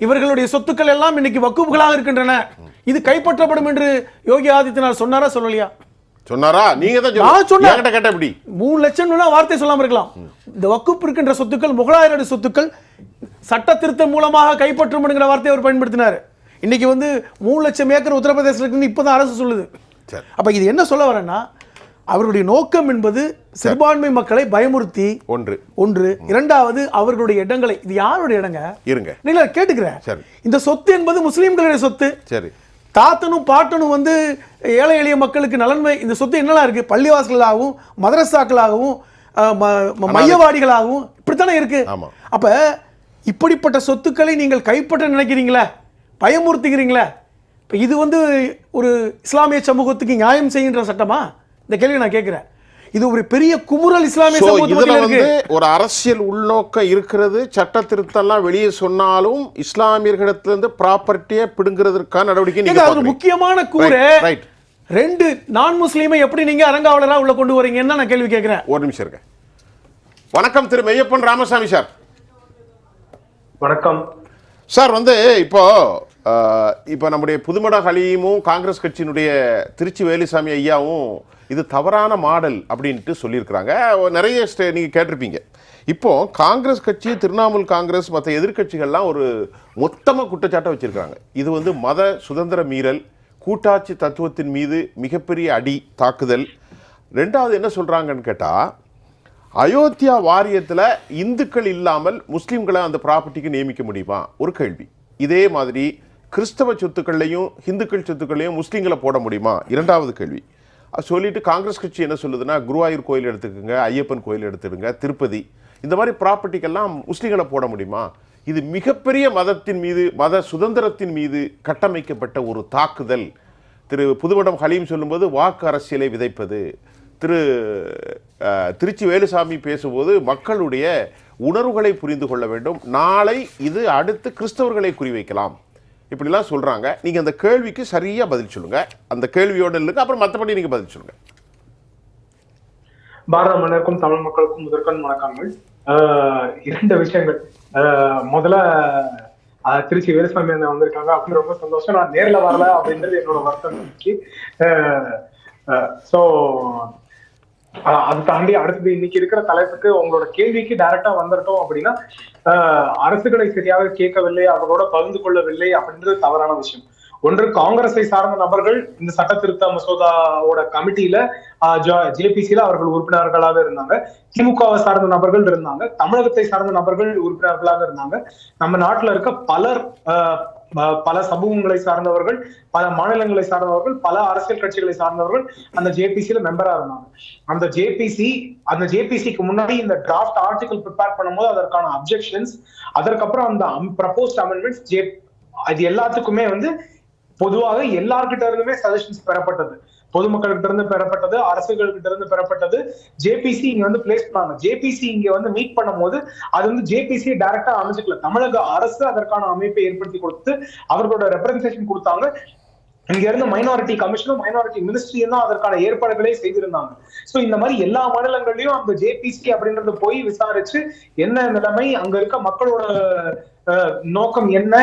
இவர்களுடைய சொத்துக்கள் எல்லாம் இன்னைக்கு வக்குப்புகளாக இருக்கின்றன. இது கைப்பற்றப்படும் என்று யோகி ஆதித்யநாத் சொன்னாரா சொல்லலையா? சொன்னாரா? நீங்க தான் சொன்னீங்க. 3 லட்சம் வார்த்தை சொல்லாம இருக்கலாம். இந்த வக்குப் இருக்கின்ற சொத்துக்கள் முகலாயருடைய சொத்துக்கள் சட்ட திருத்தம் மூலமாக கைப்பற்றப்படுங்கிற வார்த்தையை அவர் பயன்படுத்தினார். இன்னைக்கு வந்து 3 லட்சம் ஏக்கர் உத்தரப்பிரதேசத்தில் இருக்குன்னு இப்பதான் அரசு சொல்லுது. அப்ப இது என்ன சொல்ல வரேன்னா, அவருடைய நோக்கம் என்பது சிறுபான்மை மக்களை பயமுறுத்தி ஒன்று, இரண்டாவது அவர்களுடைய இடங்களை, இது யாருடைய இடங்க இருங்க நீங்க கேட்டுக்கிறேன், இந்த சொத்து என்பது முஸ்லீம்களுடைய சொத்து. சரி, தாத்தனும் பாட்டனும் வந்து ஏழை எளிய மக்களுக்கு நலன்மை. இந்த சொத்து என்னெல்லாம் இருக்கு? பள்ளிவாசல்களாகவும் மதரசாக்களாகவும் மையவாடிகளாகவும் இப்படித்தானே இருக்கு. அப்ப இப்படிப்பட்ட சொத்துக்களை நீங்கள் கைப்பற்ற நினைக்கிறீங்களா, பயமுறுத்துகிறீங்களா? இப்ப இது வந்து ஒரு இஸ்லாமிய சமூகத்துக்கு நியாயம் செய்கின்ற சட்டமா? இந்த கேள்வி நான் கேட்கிறேன். இது ஒரு பெரிய குமுறல் இஸ்லாமிய சமூகத்துக்கு. ஒரு அரசியல் உள்நோக்கம் இருக்கிறது. சட்ட திருத்தம்லாம் வெளியே சொன்னாலும் இஸ்லாமியர்களிடத்திலிருந்து ப்ராப்பர்ட்டியை பிடுங்கிறதுக்கான நடவடிக்கை ஒரு முக்கியமான கூறு. 2 நான் முஸ்லீமை எப்படி நீங்க அரங்காவலரா உள்ள கொண்டு வரீங்கன்னு நான் கேள்வி கேட்கிறேன். ஒரு நிமிஷம் இருக்க. வணக்கம் திரு மெய்யப்பன் ராமசாமி சார். வணக்கம் சார். வந்து இப்போ நம்முடைய புதுமட ஹலீமும் காங்கிரஸ் கட்சியினுடைய திருச்சி வேலுசாமி ஐயாவும் இது தவறான மாடல் அப்படின்ட்டு சொல்லியிருக்கிறாங்க. நிறைய நீங்கள் கேட்டிருப்பீங்க. இப்போ காங்கிரஸ் கட்சி, திரிணாமுல் காங்கிரஸ், மற்ற எதிர்கட்சிகள்லாம் ஒரு மொத்தமாக குற்றச்சாட்டை வச்சிருக்காங்க. இது வந்து மத சுதந்திர மீறல், கூட்டாட்சி தத்துவத்தின் மீது மிகப்பெரிய அடி தாக்குதல். ரெண்டாவது என்ன சொல்றாங்கன்னு கேட்டா, அயோத்தியா வாரியத்தில் இந்துக்கள் இல்லாமல் முஸ்லீம்களை அந்த ப்ராப்பர்ட்டிக்கு நியமிக்க முடியுமா ஒரு கேள்வி. இதே மாதிரி கிறிஸ்தவ சொத்துக்கள்லையும் இந்துக்கள் சொத்துக்கள்லையும் முஸ்லீம்களை போட முடியுமா இரண்டாவது கேள்வி. சொல்லிட்டு காங்கிரஸ் கட்சி என்ன சொல்லுதுன்னா, குருவாயூர் கோயில் எடுத்துக்கோங்க, ஐயப்பன் கோயில் எடுத்துடுங்க, திருப்பதி, இந்த மாதிரி ப்ராப்பர்ட்டிக்கெல்லாம் முஸ்லீம்களை போட முடியுமா? இது மிகப்பெரிய மதத்தின் மீது, மத சுதந்திரத்தின் மீது கட்டமைக்கப்பட்ட ஒரு தாக்குதல். திரு புதுவடம் ஹலீம் சொல்லும்போது வாக்கு அரசியலை விதைப்பது, திருச்சி வேலுசாமி பேசும்போது மக்களுடைய உணர்வுகளை புரிந்து கொள்ள வேண்டும், நாளை இது அடுத்து கிறிஸ்தவர்களை குறிவைக்கலாம், இப்படிலாம் சொல்றாங்க. நீங்க அந்த கேள்விக்கு சரியா பதில் சொல்லுங்க. அந்த கேள்வியோட இல்லைங்க, அப்புறம் மற்றபடி நீங்க பதில் சொல்லுங்க. பாரத மன்னருக்கும் தமிழ் மக்களுக்கும் முதற்கண் வணக்கங்கள். 2 விஷயங்கள். முதல்ல திருச்சி வேலுசாமி அண்ணன் வந்திருக்காங்க அப்படின்னு ரொம்ப சந்தோஷம். நான் நேர்ல வரல அப்படின்றது என்னோட வருத்தம். சோ அது தாண்டி அடுத்தது இன்னைக்கு இருக்கிற தலைப்புக்கு உங்களோட கேள்விக்கு டைரக்டா வந்துட்டோம் அப்படின்னா, அரசுகளை சரியாக கேட்கவில்லை, அவர்களோட பகிர்ந்து கொள்ளவில்லை அப்படின்றது தவறான விஷயம். ஒன்று, காங்கிரஸை சார்ந்த நபர்கள் இந்த சட்ட திருத்த மசோதாவோட கமிட்டியில ஜேபிசியில அவர்கள் உறுப்பினர்களாக இருந்தாங்க. திமுகவை சார்ந்த நபர்கள் இருந்தாங்க, தமிழகத்தை சார்ந்த நபர்கள் உறுப்பினர்களாக இருந்தாங்க. நம்ம நாட்டுல இருக்க பல சமூகங்களை சார்ந்தவர்கள், பல மாநிலங்களை சார்ந்தவர்கள், பல அரசியல் கட்சிகளை சார்ந்தவர்கள் அந்த ஜேபிசியில மெம்பரா இருந்தாங்க. அந்த ஜேபிசிக்கு முன்னாடி இந்த டிராஃப்ட் ஆர்டிகல் ப்ரிப்பேர் பண்ணும்போது அதற்கான அப்ஜெக்ஷன்ஸ், அதற்கப்புறம் அந்த ப்ரப்போஸ்ட் அமெண்ட்மெண்ட்ஸ், அது எல்லாத்துக்குமே பொதுவாக எல்லார்கிட்ட இருந்துமே சஜஷன்ஸ் பெறப்பட்டது. பொதுமக்கள்கிட்ட இருந்து பெறப்பட்டது, அரசுகள் கிட்ட இருந்து பெறப்பட்டது. ஜேபிசி இங்க பிளேஸ் பண்ணாங்க. ஜேபிசி இங்க மீட் பண்ணும் போது அது ஜேபிசி டைரக்டா அமைச்சுக்கல. தமிழக அரசு அதற்கான அமைப்பை ஏற்படுத்தி கொடுத்து அவர்களோட ரெப்ரசன்டேஷன் கொடுத்தாங்க. இங்க இருந்த மைனாரிட்டி கமிஷனும் மைனாரிட்டி மினிஸ்ட்ரியும் தான் அதற்கான ஏற்பாடுகளே செய்திருந்தாங்க. சோ இந்த மாதிரி எல்லா மாநிலங்கள்லயும் அந்த ஜேபிசி அப்படின்றது போய் விசாரிச்சு என்ன நிலைமை, அங்க இருக்க மக்களோட நோக்கம் என்ன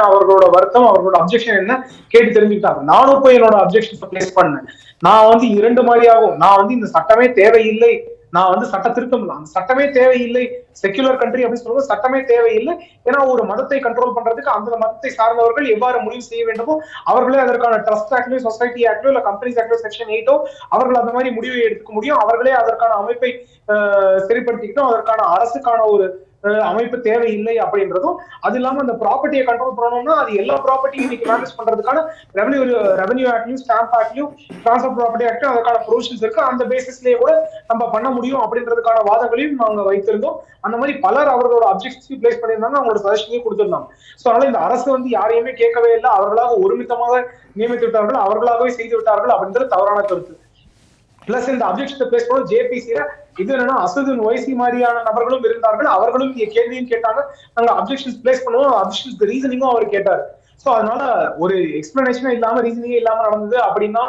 அவர்களோட வருத்தம், அவர்களோட அப்ஜெக்ஷன் என்ன கேட்டு தெரிஞ்சுக்கிட்டாங்க. நானும் போய் என்னோட அப்ஜெக்ஷன் பிளேஸ் பண்ணேன். நான் 2 மாதிரியாகும். நான் இந்த சட்டமே தேவையில்லை, நான் சட்ட திருத்தம் இல்லை, அந்த சட்டமே தேவையில்லை, செக்யுலர் கண்ட்ரி அப்படின்னு சொல்லும்போது சட்டமே தேவையில்லை. ஏன்னா ஒரு மதத்தை கண்ட்ரோல் பண்றதுக்கு அந்த மதத்தை சார்ந்தவர்கள் எவ்வாறு முடிவு செய்ய வேண்டுமோ அவர்களே அதற்கான ட்ரஸ்ட் ஆக்ட்லயோ சொசைட்டி ஆக்ட்லயோ இல்ல கம்பெனிஸ் ஆக்ட்லயோ செக்ஷன் 8 அவர்கள் அந்த மாதிரி முடிவை எடுக்க முடியும். அவர்களே அதற்கான அமைப்பை சரிப்படுத்திக்கிட்டோம். அதற்கான அரசுக்கான ஒரு அமைப்பு தேவையில்லை அப்படின்றதும், அது இல்லாம அந்த ப்ராப்பர்ட்டியை கண்ட்ரோல் பண்ணணும்னா அது எல்லா ப்ராப்பர்ட்டியும் இன்னைக்கு மேனேஜ் பண்றதுக்கான ரெவன்யூ ஆக்ட்லயும் ஸ்டாம்ப் ஆக்ட்லயும் டிரான்ஸ்பர் ப்ராப்பர்ட்டி ஆக்ட்லயும் அதற்கான ப்ரொவிஷன்ஸ் இருக்கு. அந்த பேசிஸ்லயே கூட நம்ம பண்ண முடியும் அப்படின்றதுக்கான வாதங்களையும் நாங்க வைத்திருந்தோம். அந்த மாதிரி பலர் அவர்களோட அப்ஜெக்ஷன்ஸ் பிளேஸ் பண்ணியிருந்தாங்க, அவங்களோட சஜஷனையும் கொடுத்திருந்தாங்க. சோ அதனால இந்த அரசு யாரையுமே கேட்கவே இல்லை, அவர்களாக ஒருமித்தமாக நியமித்து விட்டார்கள், அவர்களாகவே செய்து விட்டார்கள் அப்படின்றது தவறான கருத்து. பிளஸ் இந்த அப்ஜெக்ஷனை பிளேஸ் பண்ண ஜேபிசியில இது என்னன்னா அசதுன் ஒய்சி மாதிரியான நபர்களும் இருந்தார்கள். அவர்களும் கேள்வியும் கேட்டாங்க, நாங்க அப்ஜெக்ஷன்ஸ் பிளேஸ் பண்ணுவோம், அப்ஜெக்ஷன்ஸ் ரீசனிங்கும் அவர் கேட்டார். சோ அதனால ஒரு எக்ஸ்பிளனேஷனே இல்லாம, ரீசனிங்கே இல்லாம நடந்தது அப்படின்னா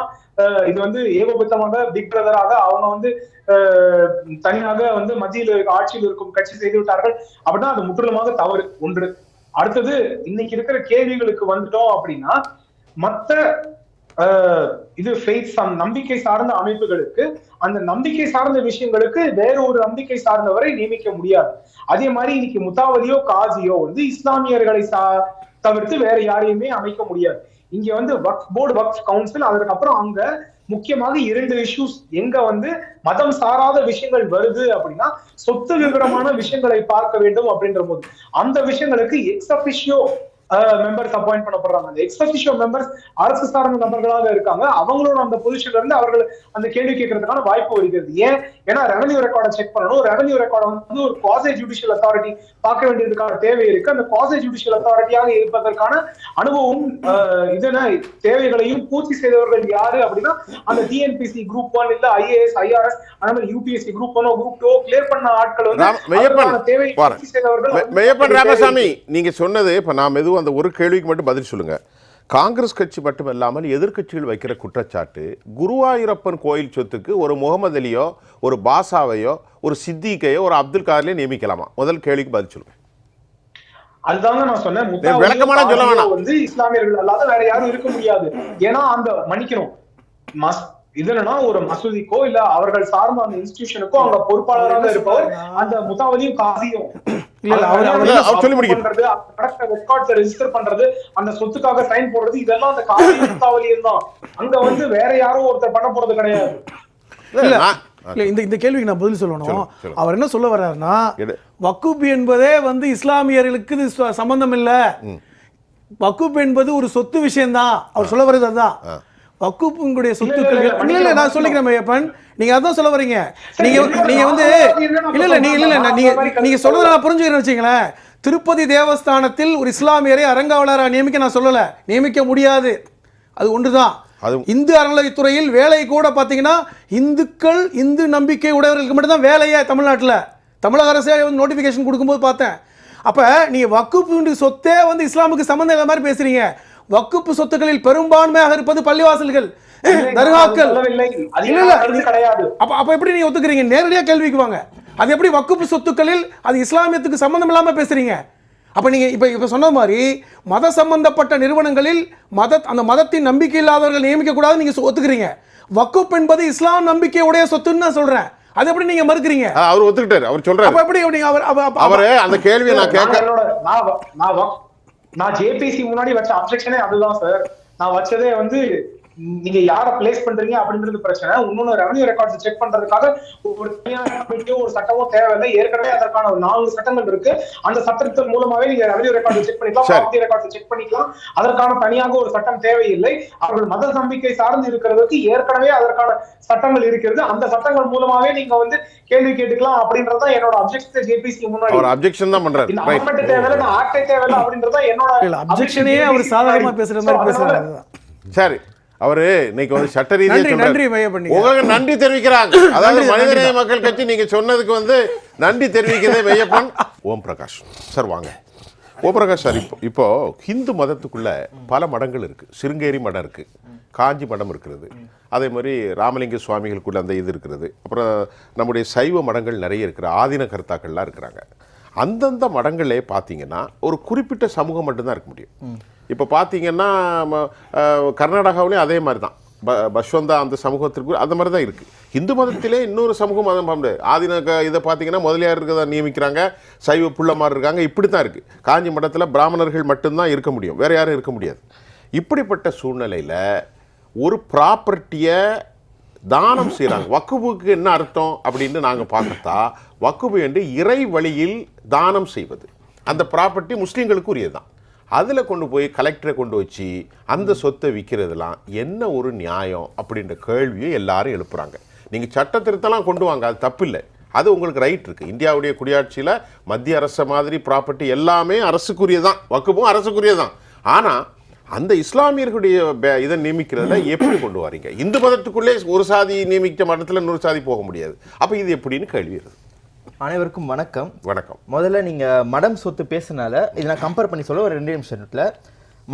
இது ஏகபத்தமாக பிக் பிரதராக அவங்க தனியாக மத்தியில் ஆட்சியில் இருக்கும் கட்சி செய்து விட்டார்கள் அப்படின்னா அது முற்றிலுமாக தவறு. ஒன்று. அடுத்தது, இன்னைக்கு இருக்கிற கேள்விகளுக்கு வந்துட்டோம் அப்படின்னா, மத்த நம்பிக்கை சார்ந்த அமைப்புகளுக்கு அந்த நம்பிக்கை சார்ந்த விஷயங்களுக்கு வேற ஒரு நம்பிக்கை சார்ந்தவரை நியமிக்க முடியாது. அதே மாதிரி இன்னைக்கு முத்தாவலியோ காசியோ இஸ்லாமியர்களை தவிர்த்து வேற யாரையுமே அமைக்க முடியாது. இங்க வக்ஃப் போர்டு, வக்ஃப் கவுன்சில், அதற்கப்புறம் அங்க முக்கியமாக 2 இஷ்யூஸ் எங்க மதம் சாராத விஷயங்கள் வருது அப்படின்னா சொத்து விவரமான விஷயங்களை பார்க்க வேண்டும் அப்படின்ற போது அந்த விஷயங்களுக்கு எக்ஸ் அபிஷியோ மெம்பர்ஸ் அப்பாயிண்ட் பண்ணப்படுறாங்க. அந்த எக்ஸ் அபிஷியோ மெம்பர்ஸ் அரசு சார்ந்த நபர்களாக இருக்காங்க. அவங்களோட அந்த பொசிஷன்ல இருந்து அவர்கள் அந்த கேள்வி கேட்கறதுக்கான வாய்ப்பு வருகிறது. ஏன்னா ரெவன்யூ ரெக்கார்டை செக் பண்ணணும். ரெவன்யூ ரெக்கார்டை ஒரு குவாசி ஜுடிஷியல் அத்தாரிட்டி பார்க்க வேண்டியதுக்கான தேவை இருக்கு. அந்த குவாசி ஜுடிஷியல் அத்தாரிட்டியாக இருப்பதற்கான அனுபவம் தேவைகளையும் பூர்த்தி செய்தவர்கள் யாரு அப்படின்னா அந்த டிஎன்பிசி குரூப் 1 இல்ல ஐஏஎஸ், ஐஆர்எஸ், அந்த மாதிரி யூபிஎஸ்சி குரூப் 1 குரூப் 2 கிளியர் பண்ண ஆட்கள் தேவையை பூர்த்தி செய்தவர்கள். ராமசாமி, நீங்க சொன்னது இப்ப நான் எதுவும் அந்த ஒரு கேள்விக்கு மட்டும் பதில் சொல்லுங்க. காங்கிரஸ் கட்சி மட்டுமல்லாமல் எதிர்க்கட்சிகள் வைக்கிற குற்றச்சாட்டு, குருவாயூரப்பன் கோயில் சொத்துக்கு ஒரு முகமது அலியோ, ஒரு பாசாவையோ, ஒரு சித்திகையோ, ஒரு அப்துல் காதரையோ நியமிக்கலாமா? முதல் கேள்விக்கு பதில் சொல்லுங்க. அதுதாங்க நான் சொன்னேன், விளக்கமான சொல்ல வேணாம். இஸ்லாமியர்கள் அல்லாத வேற யாரும் இருக்க முடியாது. ஏன்னா அந்த மன்னிக்கணும், இது என்னன்னா ஒரு மசூதிக்கோ இல்ல அவர்கள் சார்ந்த அந்த இன்ஸ்டிடியூஷனுக்கோ அங்க பொறுப்பாளராக இருப்பவர் அந்த முத்தாவலியும் காசியும் இல்ல அவர் சொல்லி முடிக்கிறது. ரெக்கார்ட்ஸ் ரெஜிஸ்டர் பண்றது, அந்த சொத்துக்காக சைன் போடுறது, இதெல்லாம் அந்த காவலியில் தான். அங்க வந்து வேற யாரும் ஒருத்தர் பண்ண போறது கிடையாது. இல்ல இந்த கேள்விக்கு நான் பதில் சொல்லணும். அவர் என்ன சொல்ல வர்றாருன்னா, வக்குப் என்பதே வந்து இஸ்லாமியர்களுக்கு இது சம்பந்தம் இல்ல, வக்குப் என்பது ஒரு சொத்து விஷயம் தான். அவர் சொல்ல வர்றது அதுதான். வக்குப்புங்களுடைய சொத்துக்கள் இல்ல நான் சொல்லிக்கிறேன் ஐயப்பன், நீங்க அதான் சொல்ல வரீங்க. நீங்க வந்து நீங்க சொல்றத நான் புரிஞ்சுக்கிறேன் வச்சுங்களேன். திருப்பதி தேவஸ்தானத்தில் ஒரு இஸ்லாமியரை அரங்காவலரா நியமிக்க நான் சொல்லல, நியமிக்க முடியாது. அது ஒன்றுதான். இந்து அறநிலையத்துறையில் வேலை கூட பாத்தீங்கன்னா இந்துக்கள், இந்து நம்பிக்கை உடையவர்களுக்கு மட்டும்தான் வேலையே தமிழ்நாட்டில். தமிழக அரசே நோட்டிபிகேஷன் கொடுக்கும்போது பார்த்தேன். அப்ப நீங்க வக்குப்பு சொத்தே வந்து இஸ்லாமுக்கு சம்பந்தம் இல்லாத மாதிரி பேசுறீங்க. வக்குப்பு சொத்துக்களில் பெரும்பான்மையாக இருப்பது பள்ளிவாசல்கள், தர்காக்கள். அப்ப எப்படி நீங்க ஒத்துக்கிறீங்க? நேரடியா கேள்விக்கு வாங்க. அது எப்படி வக்குப்பு சொத்துக்களில் அது இஸ்லாமியத்துக்கு சம்பந்தம் இல்லாம பேசுறீங்க? அப்ப நீங்க இப்ப சொன்ன மாதிரி மத சம்பந்தப்பட்ட நிறுவனங்களில் அந்த மதத்தின் நம்பிக்கை இல்லாதவர்கள் நியமிக்க கூடாது நீங்க ஒத்துக்கிறீங்க. வக்குப் என்பது இஸ்லாம் நம்பிக்கை உடைய சொத்துன்னு நான் சொல்றேன். அது எப்படி நீங்க மறுக்கிறீங்க? அவர் ஒத்துக்கிட்டாரு, அவர் சொல்றாரு. அப்ப எப்படி அவரு அந்த கேள்வியை நான் கேட்க, நான் ஜேபிசி முன்னாடி வச்ச அப்ஜெக்ஷனே அதுதான் சார். நான் வச்சதே வந்து நீங்க யார பிளேஸ் பண்றீங்க அப்படின்றது பிரச்சனை. இன்னொன்னு ரெவன்யூ ரெக்கார்ட்ஸ் செக் பண்றதுக்காக ஒரு தனியார் ஒரு சட்டமோ தேவையில்லை. ஏற்கனவே அதற்கான 4 சட்டங்கள் இருக்கு. அந்த சட்டத்தின் மூலமாவே நீங்க ரெவன்யூ ரெக்கார்ட்ஸ் செக் பண்ணிக்கலாம், ப்ராப்பர்ட்டி ரெக்கார்ட்ஸ் செக் பண்ணிக்கலாம். அதற்கான தனியாக ஒரு சட்டம் தேவையில்லை. அவர்கள் மத நம்பிக்கை சார்ந்து இருக்கிறதுக்கு ஏற்கனவே அதற்கான சட்டங்கள் இருக்கிறது. அந்த சட்டங்கள் மூலமாவே நீங்க வந்து கேள்வி கேட்டுக்கலாம் அப்படின்றதுதான் என்னோட அப்ஜெக்ஷன். ஜேபிசி முன்னாடி அவர் அப்ஜெக்ஷன் தான் பண்றாரு. இந்த அமெண்ட்மென்ட் தேவையில்லை, நான் ஆக்டே தேவையில்லை அப்படின்றதுதான் என்னோட அப்ஜெக்ஷனே. அவர் சாதாரணமா பேசுற மாதிரி பேசுறாரு. சரி, அவரு இன்னைக்கு வந்து சட்ட ரீதியாக உங்களுக்கு நன்றி தெரிவிக்கிறாங்க. அதாவது மனிதநேய மக்கள் கட்சி நீங்க சொன்னதுக்கு வந்து நன்றி தெரிவிக்கிறதே மெய்யப்பன். ஓம் பிரகாஷ் சார் வாங்க. ஓம் பிரகாஷ் சார், இப்போ ஹிந்து மதத்துக்குள்ள பல மடங்கள் இருக்கு. சிருங்கேரி மடம் இருக்கு, காஞ்சி மடம் இருக்கிறது, அதே மாதிரி ராமலிங்க சுவாமிகளுக்குள்ள அந்த இது இருக்கிறது. அப்புறம் நம்முடைய சைவ மடங்கள் நிறைய இருக்கிற ஆதீன கர்த்தாக்கள்லாம் இருக்கிறாங்க. அந்தந்த மடங்களே பார்த்தீங்கன்னா ஒரு குறிப்பிட்ட சமூகம் மட்டும்தான் இருக்க முடியும். இப்போ பார்த்தீங்கன்னா கர்நாடகாவிலேயும் அதே மாதிரி தான், பஸ்வந்தா அந்த சமூகத்திற்கு அந்த மாதிரி தான் இருக்குது. இந்து மதத்திலே இன்னொரு சமூகம் மதம் பண்ண ஆதீன இதை பார்த்தீங்கன்னா முதலியார் இருக்கிறத நியமிக்கிறாங்க, சைவ புள்ளமார் இருக்காங்க, இப்படி தான் இருக்குது. காஞ்சி மடத்தில் பிராமணர்கள் மட்டும்தான் இருக்க முடியும், வேறு யாரும் இருக்க முடியாது. இப்படிப்பட்ட சூழ்நிலையில் ஒரு ப்ராப்பர்ட்டியை தானம் செய்கிறாங்க. வக்குபுக்கு என்ன அர்த்தம் அப்படின்னு நாங்கள் பார்த்தா, வக்குபு என்று இறை வழியில் தானம் செய்வது. அந்த ப்ராப்பர்ட்டி முஸ்லீம்களுக்கு உரியது தான். அதில் கொண்டு போய் கலெக்டரை கொண்டு வச்சு அந்த சொத்தை விற்கிறதுலாம் என்ன ஒரு நியாயம் அப்படின்ற கேள்வியை எல்லாரும் எழுப்புறாங்க. நீங்கள் சட்ட திருத்தலாம் கொண்டு வாங்க, அது தப்பு இல்லை, அது உங்களுக்கு ரைட் இருக்குது. இந்தியாவுடைய குடியாட்சியில் மத்திய அரசு மாதிரி ப்ராப்பர்ட்டி எல்லாமே அரசுக்குரியதான், வக்குப்பும் அரசுக்குரியதான். ஆனால் அந்த இஸ்லாமியர்களுடைய இதை நியமிக்கிறத எப்படி கொண்டு வரீங்க? இந்து மதத்துக்குள்ளே ஒரு சாதி நியமித்த மதத்தில் இன்னொரு சாதி போக முடியாது. அப்போ இது எப்படின்னு கேள்வி வருது. அனைவருக்கும் வணக்கம். வணக்கம். முதல்ல நீங்க மடம் சொத்து பேசினால இதை நான் கம்பேர் பண்ணி சொல்ல ஒரு 2 நிமிஷத்துல.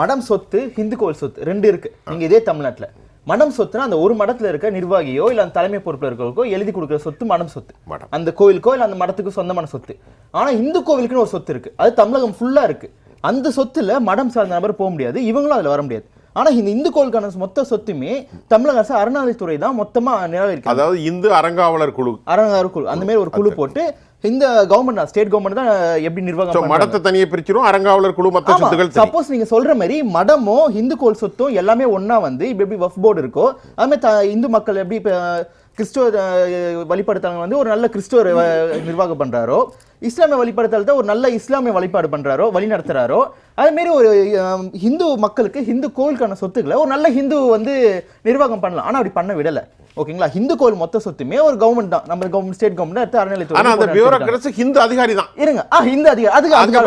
மடம் சொத்து, இந்து கோவில் சொத்து 2 இருக்கு. நீங்க இதே தமிழ்நாட்டில் மடம் சொத்துனா அந்த ஒரு மடத்துல இருக்க நிர்வாகியோ இல்ல அந்த தலைமை பொறுப்புல இருக்கிறவோ எழுதி கொடுக்குற சொத்து மடம் சொத்து. அந்த கோவிலுக்கோ இல்ல அந்த மடத்துக்கு சொந்தமான சொத்து. ஆனா இந்து கோவிலுக்குன்னு ஒரு சொத்து இருக்கு, அது தமிழகம் ஃபுல்லா இருக்கு. அந்த சொத்துல மடம் சார்ந்த நபர் போக முடியாது, இவங்களும் அதுல வர முடியாது. ஆனா இந்த இந்து கோவிலுக்கான மொத்த சொத்துமே தமிழக அரசு அறநிலையத்துறை தான் மொத்தமா நிர்வகிக்கும். அதாவது இந்து அறங்காவலர் குழு அந்த மாதிரி ஒரு குழு போட்டு இந்த கவர்மெண்ட் ஸ்டேட் கவர்மெண்ட் தான் எப்படி நிர்வாகம் மடத்தை தனியே பிரிச்சிரும், அறங்காவலர் குழு மொத்த சொத்துகள். சப்போஸ் நீங்க சொல்ற மாதிரி மடமோ இந்து கோவில் சொத்தும் எல்லாமே ஒன்னா வந்து எப்படி வஃப் போர்டு இருக்கோ அதுமாதிரி இந்து மக்கள் எப்படி கிறிஸ்துவ வழிபாடுத்தலங்கள் வந்து ஒரு நல்ல கிறிஸ்துவ நிர்வாகம் பண்றாரோ, இஸ்லாமிய வழிபாடுத்தலத்தை ஒரு நல்ல இஸ்லாமிய வழிபாடு பண்றாரோ, வழி நடத்துறாரோ, அதே மாதிரி ஒரு ஹிந்து மக்களுக்கு ஹிந்து கோவிலுக்கான சொத்துக்களை ஒரு நல்ல ஹிந்து வந்து நிர்வாகம் பண்ணலாம். ஆனா அப்படி பண்ண விடல. ஓகேங்களா? ஹிந்து கோவில் மொத்த சொத்துமே ஒரு கவர்மெண்ட் தான், நம்ம கவர்மெண்ட் ஸ்டேட் கவர்மெண்ட் அடுத்து அறநிலையத்துறை. ஆனா அந்த பியூரோக்ரசி ஹிந்து அதிகாரி தான். இருங்க, ஹிந்து அதிகாரி அதுக்கு அடுத்து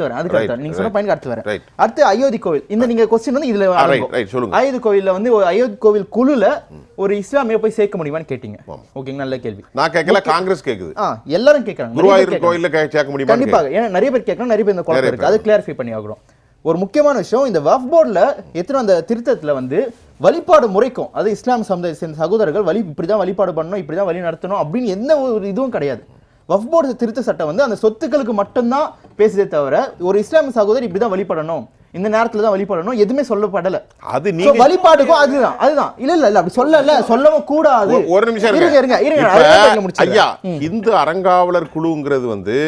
வரேன். நீங்க சொன்ன பாயிண்ட் அடுத்து வரேன். அடுத்து அயோத்தி கோவில். இந்த நீங்க क्वेश्चन வந்து இதுல அயோத்தி கோவில்ல வந்து அயோத்தி கோவில் குழுல ஒரு இஸ்லாமிய போய் சேர்க்க முடியுமான்னு கேட்டீங்க. ஓகேங்க, நல்ல கேள்வி. நான் கேட்கல, காங்கிரஸ் கேக்குது. எல்லாரும் கேக்குறாங்க. குருவாயூர் கோவில்ல சேர்க்க முடியுமா? கண்டிப்பா. ஏன்னா நிறைய பேர் கேட்கறாங்க, நிறைய பேர் இந்த குழப்பம் இருக்கு, அது கிளாரிஃபை பண்ணி ஆகணும். ஒரு முக்கியமான விஷயம், இந்த வஃப் போர்டுல எத்தனை அந்த திருத்தத்துல வந்து வழிபாடு முறைக்கும், அது இஸ்லாம் சமுதாய சேர்ந்த சகோதரர்கள் இப்படிதான் வழிபாடு பண்ணணும், இப்படிதான் வழி நடத்தணும் அப்படின்னு எந்த ஒரு இதுவும் கிடையாது. வஃப் போர்டு திருத்த சட்டம் வந்து அந்த சொத்துக்களுக்கு மட்டும்தான் பேசுதே தவிர ஒரு இஸ்லாமிய சகோதரர் இப்படிதான் வழிபடணும், இந்த நேரத்துல தான் வழிபடணும் எதுவுமே சொல்லப்படல. அது So, நீங்க வழிபாடுக்கும் அதுதான் இல்ல அப்படி சொல்லவும் கூடாது. ஒரு நிமிஷம் இருங்க இப்ப ஐயா, இந்து அறங்காவலர் குழுங்கிறது வந்து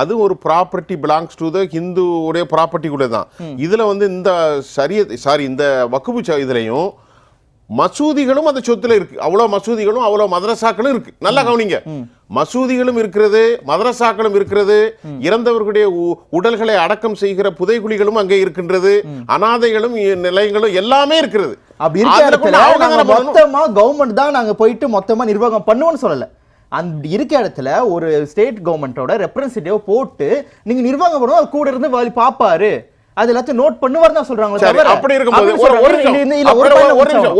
அது ஒரு property belongs to the Hindu உடைய ப்ராப்பர்ட்டி கூட தான். இதுல வந்து இந்த இந்த வக்ஃபு இதுலயும் மசூதிகளும் அந்த சொத்துல இருக்கு. அவ்வளவு மசூதிகளும் அவ்வளவு மதரசாக்களும் இருக்கு. நல்லா கவனிங்க, மசூதிகளும் இருக்கிறது, மதரசாக்களும் இருக்கிறது, இறந்தவர்களுடைய உடல்களை அடக்கம் செய்கிற புதைகுழிகளும் அங்கே இருக்கின்றது, அனாதைகளும் நிலையங்களும் எல்லாமே இருக்கிறது. அப்படி இருக்கிற இடத்துல மொத்தமா கவர்மெண்ட் தான் நாங்க போயிட்டு மொத்தமா நிர்வாகம் பண்ணுவோம்னு சொல்லல. அந்த இருக்க இடத்துல ஒரு ஸ்டேட் கவர்மெண்டோட ரெப்ரசன்டேட்டிவ் போட்டு நீங்க நிர்வாகம் பண்ணுவோம், அது கூட இருந்து வழி பாப்பாரு, அது எல்லாத்தையும் நோட் பண்ணுவார் தான் சொல்றாங்க. அப்படி இருக்கும்போது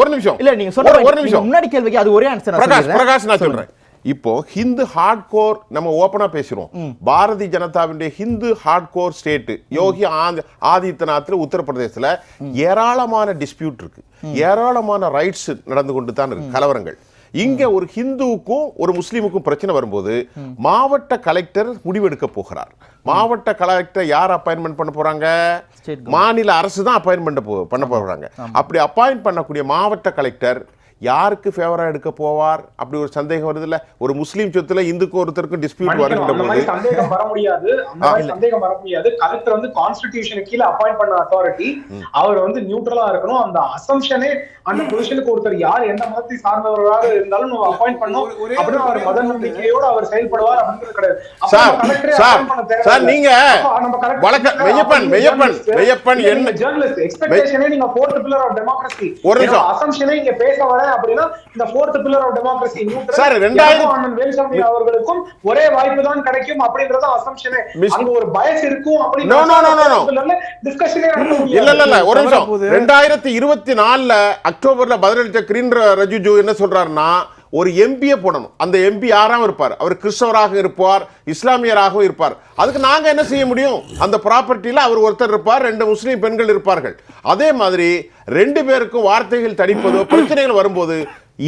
ஒரு நிமிஷம் இல்ல நீங்க சொல்ற முன்னாடி கேள்விக்கு அது ஒரே ஆன்சர். பிரகாஷ் நான் சொல்றேன். இப்போ ஹிந்து ஹார்ட்கோர் நம்ம ஓபனா பேசுறோம். பாரதிய ஜனதாவுடைய ஹிந்து ஹார்ட்கோர் ஸ்டேட் யோகி ஆதித்யநாத்ல உத்தரப்பிரதேசத்துல ஏராளமான டிஸ்பியூட் இருக்கு, ஏராளமான ரைட்ஸ் நடந்து கொண்டு தான் இருக்கு, கலவரங்கள். இங்க ஒரு ஹிந்துவுக்கும் ஒரு முஸ்லீமுக்கும் பிரச்சனை வரும்போது மாவட்ட கலெக்டர் முடிவெடுக்க போகிறார். மாவட்ட கலெக்டர் யார் அப்பாயின்மெண்ட் பண்ண போறாங்க? மாநில அரசு தான் அப்பாயின்மெண்ட் பண்ண போறாங்க. அப்படி அப்பாயின்ட் பண்ணக்கூடிய மாவட்ட கலெக்டர் யாருக்கு ஃபேவரா எடுக்க போவார்? அப்படி ஒரு சந்தேகம் வருது இல்ல? ஒரு முஸ்லீம் சொத்துல இந்துக்கும் ஒருத்தருக்கும் டிஸ்பியூட் வருகின்ற போது சந்தேகம் வர முடியாது. கலெக்டர் வந்து கான்ஸ்டிடியூஷன் கீழ அப்பாயிண்ட் பண்ண அத்தாரிட்டி, அவர் வந்து நியூட்ரலா இருக்கணும். அந்த அசம்ஷனே அந்த பொசிஷனுக்கு ஒருத்தர் யார் எந்த மதத்தை சார்ந்தவராக இருந்தாலும் நம்ம அப்பாயிண்ட் பண்ணோம் அப்படின்னு அவர் மத நம்பிக்கையோட அவர் செயல்படுவார் அப்படிங்கிறது கிடையாது. சார் நீங்க வழக்க மெய்யப்பன் என்ன ஜர்னலிஸ்ட் எக்ஸ்பெக்டேஷனே நீங்க ஃபோர்த் பில்லர் ஆஃப் டெமோக்ரஸி ஒரு நிமிஷம் அசம்ஷனே இங்க பேச வர அப்படினா இந்த fourth pillar of democracy sir 2000 Velsamy அவர்களுக்கும் ஒரே வாய்ப்பு தான் கிடைக்கும் அப்படிங்கறது அசம்ஷனே. அங்க ஒரு பயஸ் இருக்கும் அப்படி நோ டிஸ்கஷனே இல்ல ஒரு நிமிஷம் 2024ல அக்டோபர்ல பதிலளிச்ச கிரீன் ரிஜிஜு என்ன சொல்றாருன்னா ஒரு எம்பியை போடணும். அந்த எம்பி யாராவும் இருப்பார், அவர் கிறிஸ்தவராக இருப்பார், இஸ்லாமியராகவும் இருப்பார். அதுக்கு நாங்க என்ன செய்ய முடியும்? அந்த ப்ராப்பர்ட்டியில அவர் ஒருத்தர் இருப்பார், 2 முஸ்லீம் பெண்கள் இருப்பார்கள். அதே மாதிரி 2 பேருக்கும் வார்த்தைகள் தடிப்பதோ பிரச்சனைகள் வரும்போது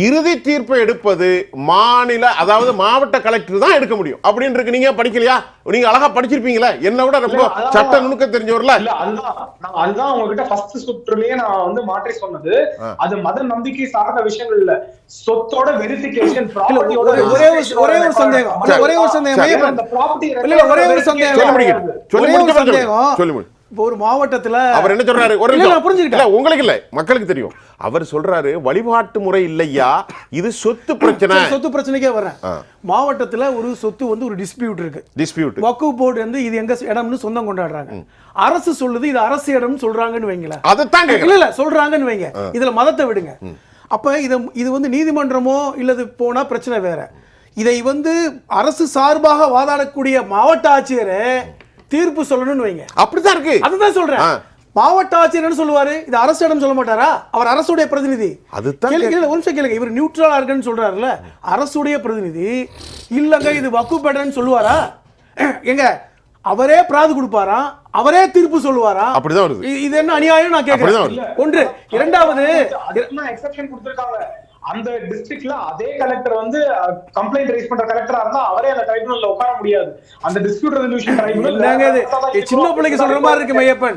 இறுதி தீர்ப்பை எடுப்பது மாநில, அதாவது மாவட்ட கலெக்டர் தான் எடுக்க முடியும் அப்படின்னு இருக்கு. நீங்க படிக்கலையா? நீங்க அழகா படிச்சிருப்பீங்களா? என்ன விட ரொம்ப சட்ட நுணுக்க தெரிஞ்சவர்ல. அதுதான் உங்ககிட்ட ஃபர்ஸ்ட் சுற்றுலயே நான் வந்து மாற்றி சொன்னது. அது மத நம்பிக்கை சார்ந்த விஷயங்கள் இல்ல, சொத்தோட வெரிஃபிகேஷன், ப்ராப்பர்ட்டியோட ஒரே ஒரு சந்தேகம் சொல்லி இப்போ ஒரு மாவட்டத்துல அவர் என்ன சொல்றாரு? உங்களுக்கு இல்ல மக்களுக்கு தெரியும். அவர் சொல்றாரு வழிபாட்டு முறை இல்லையா, இது சொத்து பிரச்சனை. சொத்து பிரச்சனைக்கே வரேன். மாவட்டத்துல ஒரு சொத்து வந்து ஒரு டிஸ்பியூட் இருக்கு. வக்ஃப் போர்டு வந்து இது எங்க இடம்னு சொந்தம் கொண்டாடுறாங்க. அரசு சொல்லுது இது அரசு இடம்னு சொல்றாங்கன்னு வைங்களேன். அதுதான் இல்ல சொல்றாங்கன்னு வைங்க, இதுல மதத்தை விடுங்க. அப்ப இது வந்து நீதிமன்றமோ இல்லது போனா பிரச்சனை வேற. இதை வந்து அரசு சார்பாக வாதாடக்கூடிய மாவட்ட ஆட்சியரை தீர்ப்பு சொல்லணும்னு வைங்க. அப்படிதான் இருக்கு. அதுதான் சொல்றேன். மாவட்ட ஆட்சியர் என்ன சொல்லுவாரு? இது அரசு இடம் சொல்ல மாட்டாரா? அவர் அரசுடைய பிரதிநிதி. அதுதான் ஒரு நிமிஷம் கேளுங்க. இவர் நியூட்ரலா இருக்குன்னு சொல்றாருல்ல, அரசுடைய பிரதிநிதி. இல்லங்க இது வக்ஃப் பெடர்ன்னு சொல்லுவாரா? எங்க அவரே பிராது கொடுப்பாரா? அவரே தீர்ப்பு சொல்லுவாரா? அப்படிதான் வருது. இது என்ன அநியாயம் நான் கேட்கிறேன். ஒன்று. இரண்டாவது எக்ஸெப்ஷன் கொடுத்திருக்காங்க. அந்த டிஸ்ட்ரிக்ட்ல அதே கலெக்டர் வந்து கம்ப்ளைண்ட் ரைஸ் பண்ற கலெக்டரா இருந்தா அவரே அந்த ட்ரைபுனல்ல உட்கார முடியாது. அந்த டிஸ்பியூட் ரெசல்யூஷன் ட்ரைபுனல் சின்ன பிள்ளைக்கு சொல்ற மாதிரி இருக்கு மையப்பன்.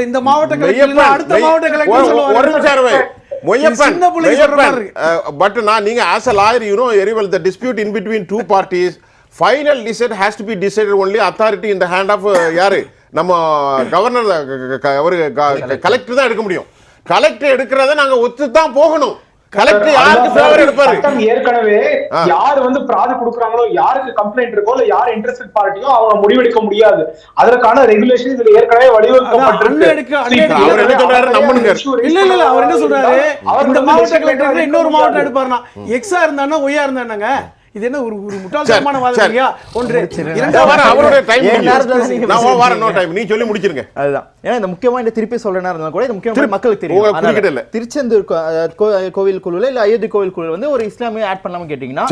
இந்த மாவட்ட கலெக்டர் அடுத்த மாவட்ட கலெக்டர் சொல்லுவாங்க. ஒரு நிமிஷம் பட் நீங்க as a lawyer you know very well the dispute in between two parties final decision has to be decided only authority in the hand of யாரு? நம்ம கவர்னர், அவரு கலெக்டர் தான் எடுக்க முடியும். கலெக்டர் எடுக்கிறத நாங்க ஒத்து தான் போகணும். கலெக்டர் யாருக்கு ஃபேவர் எடுப்பாரு? ஏற்கனவே யார் வந்து பிராது கொடுக்கறாங்களோ, யாருக்கு கம்ப்ளைண்ட் இருக்கோ இல்ல யார் இன்ட்ரஸ்டட் பார்ட்டியோ அவங்க முடிவெடுக்க முடியாது. அதற்கான ரெகுலேஷன் இதுல ஏற்கனவே வடிவமைக்கப்பட்டிருக்கு. அவர் என்ன சொல்றாரு? நம்புங்க. இல்ல அவர் என்ன சொல்றாரு? இந்த மாவட்ட கலெக்டர் இன்னொரு மாவட்டம் எடுப்பாருனா எக்ஸா இருந்தானா ஒய்யா இருந்தானங்க. இது என்ன ஒரு முட்டாள்தனமான வாதம் இல்லையா? ஒன்று. இரண்டாவது அவரோட டைம் நான் வர நோ டைம் நீ சொல்லி முடிச்சிருங்க. அதுதான். ஏன்னா இந்த முக்கியமா இந்த திருப்பி சொல்லனா இருந்தா கூட இது முக்கியமா மக்களுக்கு தெரியும். திருச்செந்தூர் கோவில் குழுல இல்ல அயோத்தி கோவில் குழுல வந்து ஒரு இஸ்லாமிய ஆட் பண்ணலாம்னு கேட்டீங்கன்னா,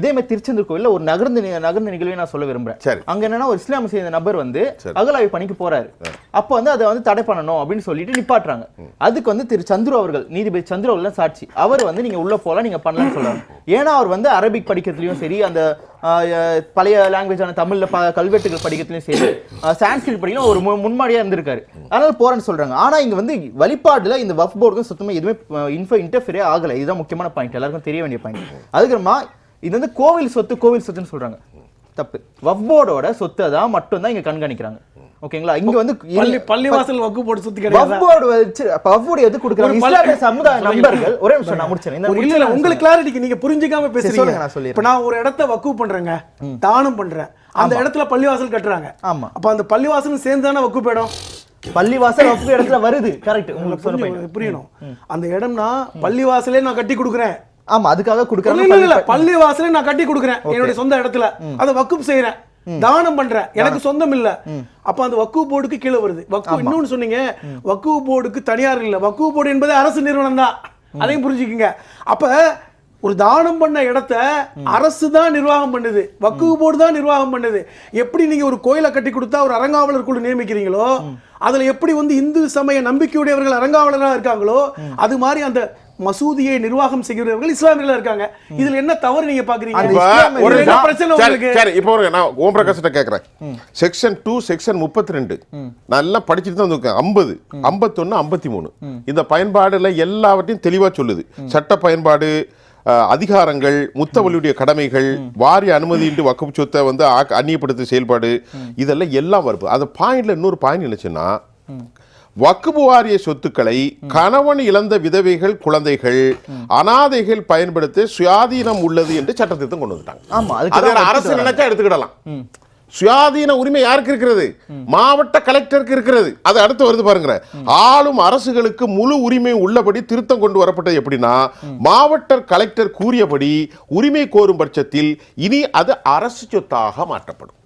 இதே மாதிரி திருச்செந்தூர் கோவில்ல ஒரு நகர்ந்த நிகழ்வை நான் சொல்ல விரும்புறேன். அங்க என்னன்னா ஒரு இஸ்லாமிய சேர்ந்த நபர் வந்து அகலாய்வு பணிக்கு போறாரு. அப்போ வந்து அதை வந்து தடை பண்ணணும் அப்படின்னு சொல்லிட்டு நிப்பாட்டுறாங்க. அதுக்கு வந்து திரு சந்துரு அவர்கள், நீதிபதி சந்துரு அவர்கள் சாட்சி. அவர் வந்து நீங்க உள்ள போலாம், நீங்க பண்ணலாம்னு சொல்றாரு. ஏன்னா அவர் வந்து அரபிக் படிக்கிறதுலயும் சரி, அந்த பழைய லாங்குவேஜான தமிழ்ல கல்வெட்டுகள் படிக்கிறதுலயும் சரி, சான்ஸ்கிரிட் படிக்கணும் ஒரு முன்மாடியா இருந்திருக்காரு. அதனால போறேன்னு சொல்றாங்க. ஆனா இங்க வந்து வழிபாடுல இந்த வக்ஃப் போர்டுக்கும் சுத்தமா எதுவுமே இன்டர்ஃபியரே ஆகல. இதுதான் முக்கியமான பாயிண்ட், எல்லாருக்கும் தெரிய வேண்டிய பாயிண்ட். அதுக்கப்புறமா இது வந்து கோவில் சொத்துன்னு சொல்றாங்க. தப்பு. வக்ஃப் போர்டோட சொத்தை தான் மட்டும்தான் இங்க கண்காணிக்கிறாங்க. ஓகேங்களா? இங்க வந்து பள்ளிவாசல் வக்ஃப் போர்டு சொத்து கிடையாது. வக்ஃப் போர்டு வச்சு வக்ஃப் போர்டு எது கொடுக்குறாங்க? இஸ்லாமிய சமுதாய நண்பர்கள். ஒரே நிமிஷம் நான் முடிச்சேன். இல்ல உங்களுக்கு கிளாரிட்டிக்கு நீங்க புரிஞ்சிக்காம பேசுறீங்க. நான் சொல்லிடுறேன். இப்ப நான் ஒரு இடத்தை வக்ஃப் பண்றேங்க, தானம் பண்றேன், அந்த இடத்துல பள்ளிவாசல் கட்டுறாங்க. ஆமா. அப்ப அந்த பள்ளிவாசலும் சேர்ந்து தானே வக்ஃப் இடம். பள்ளிவாசல் வக்ஃப் இடத்துல வருது. கரெக்ட். உங்களுக்கு புரியணும். அந்த இடம்னா பள்ளிவாசலே நான் கட்டி கொடுக்குறேன். ஆமா, அதுக்காக கொடுக்குறேன். இல்ல பள்ளிவாசலே நான் கட்டி கொடுக்குறேன் என்னுடைய சொந்த இடத்துல, அதை வக்ஃப் செய்யறேன், தானம் பண்றேன், எனக்கு சொந்தம் இல்ல. அப்ப அந்த வக்ஃப் போர்டுக்கு கீழே வருது. வக்ஃப் இன்னொன்னு சொன்னீங்க, வக்ஃப் போர்டுக்கு தனியார் இல்ல, வக்ஃப் போர்டு என்பது அரசு நிறுவனம் தான். அதையும் புரிஞ்சுக்கங்க. அப்ப ஒரு தானம் பண்ண இடத்தை அரசு தான் நிர்வாகம் பண்ணுது, வக்ஃப் போர்டு தான் நிர்வாகம் பண்ணுது. எப்படி நீங்க ஒரு கோயிலை கட்டி கொடுத்தா ஒரு அறங்காவலர் குழு நியமிக்கிறீங்களோ, அதுல எப்படி வந்து இந்து சமய நம்பிக்கையுடையவர்கள் அறங்காவலராக இருக்காங்களோ, அது மாதிரி அந்த மசூதியை நிர்வாகம் செய்கிறவர்கள் இஸ்லாமியர்களா இருக்காங்க. இதுல என்ன தவறு நீங்க பாக்குறீங்க? பிரச்சனை உங்களுக்கு. சரி, இப்போ நான் ஓம் பிரகாஷ்ட்ட கேக்குறேன். செக்ஷன் 2 செக்ஷன் 32 நல்லா படிச்சிட்டு தான் வந்திருக்கேன். 50 51 53 இந்த பயன்பாடுல எல்லாவற்றையும் தெளிவா சொல்லுது. சட்ட பயன்பாடு, அதிகாரங்கள், முத்தவழியுடைய கடமைகள், வாரிய அனுமதியின்றி வக்ஃப் சொத்தை வந்து அந்நியப்படுத்த செயல்பாடு, இதெல்லாம் எல்லாம் வருது. அந்த பாயிண்ட்ல இன்னொரு பாயிண்ட் என்னச்சுன்னா, வக்ஃப் வாரிய சொத்துக்களை கணவன் இழந்த விதவைகள், குழந்தைகள், அனாதைகள் பயன்படுத்த சுயாதீனம் உள்ளது என்று சட்டத்திட்டம் கொண்டு வந்துட்டாங்க. அரசு நினைச்சா எடுத்துக்கிடலாம். சுயாதீன உரிமை யாருக்கு இருக்கிறது? மாவட்ட கலெக்டருக்கு இருக்கிறது. அது அடுத்து வருது பாருங்க. ஆளும் அரசுகளுக்கு முழு உரிமை உள்ளபடி திருத்தம் கொண்டு வரப்பட்டது. எப்படின்னா, மாவட்ட கலெக்டர் கூறியபடி உரிமை கோரும் பட்சத்தில் இனி அது அரசு சொத்தாக மாற்றப்படும்.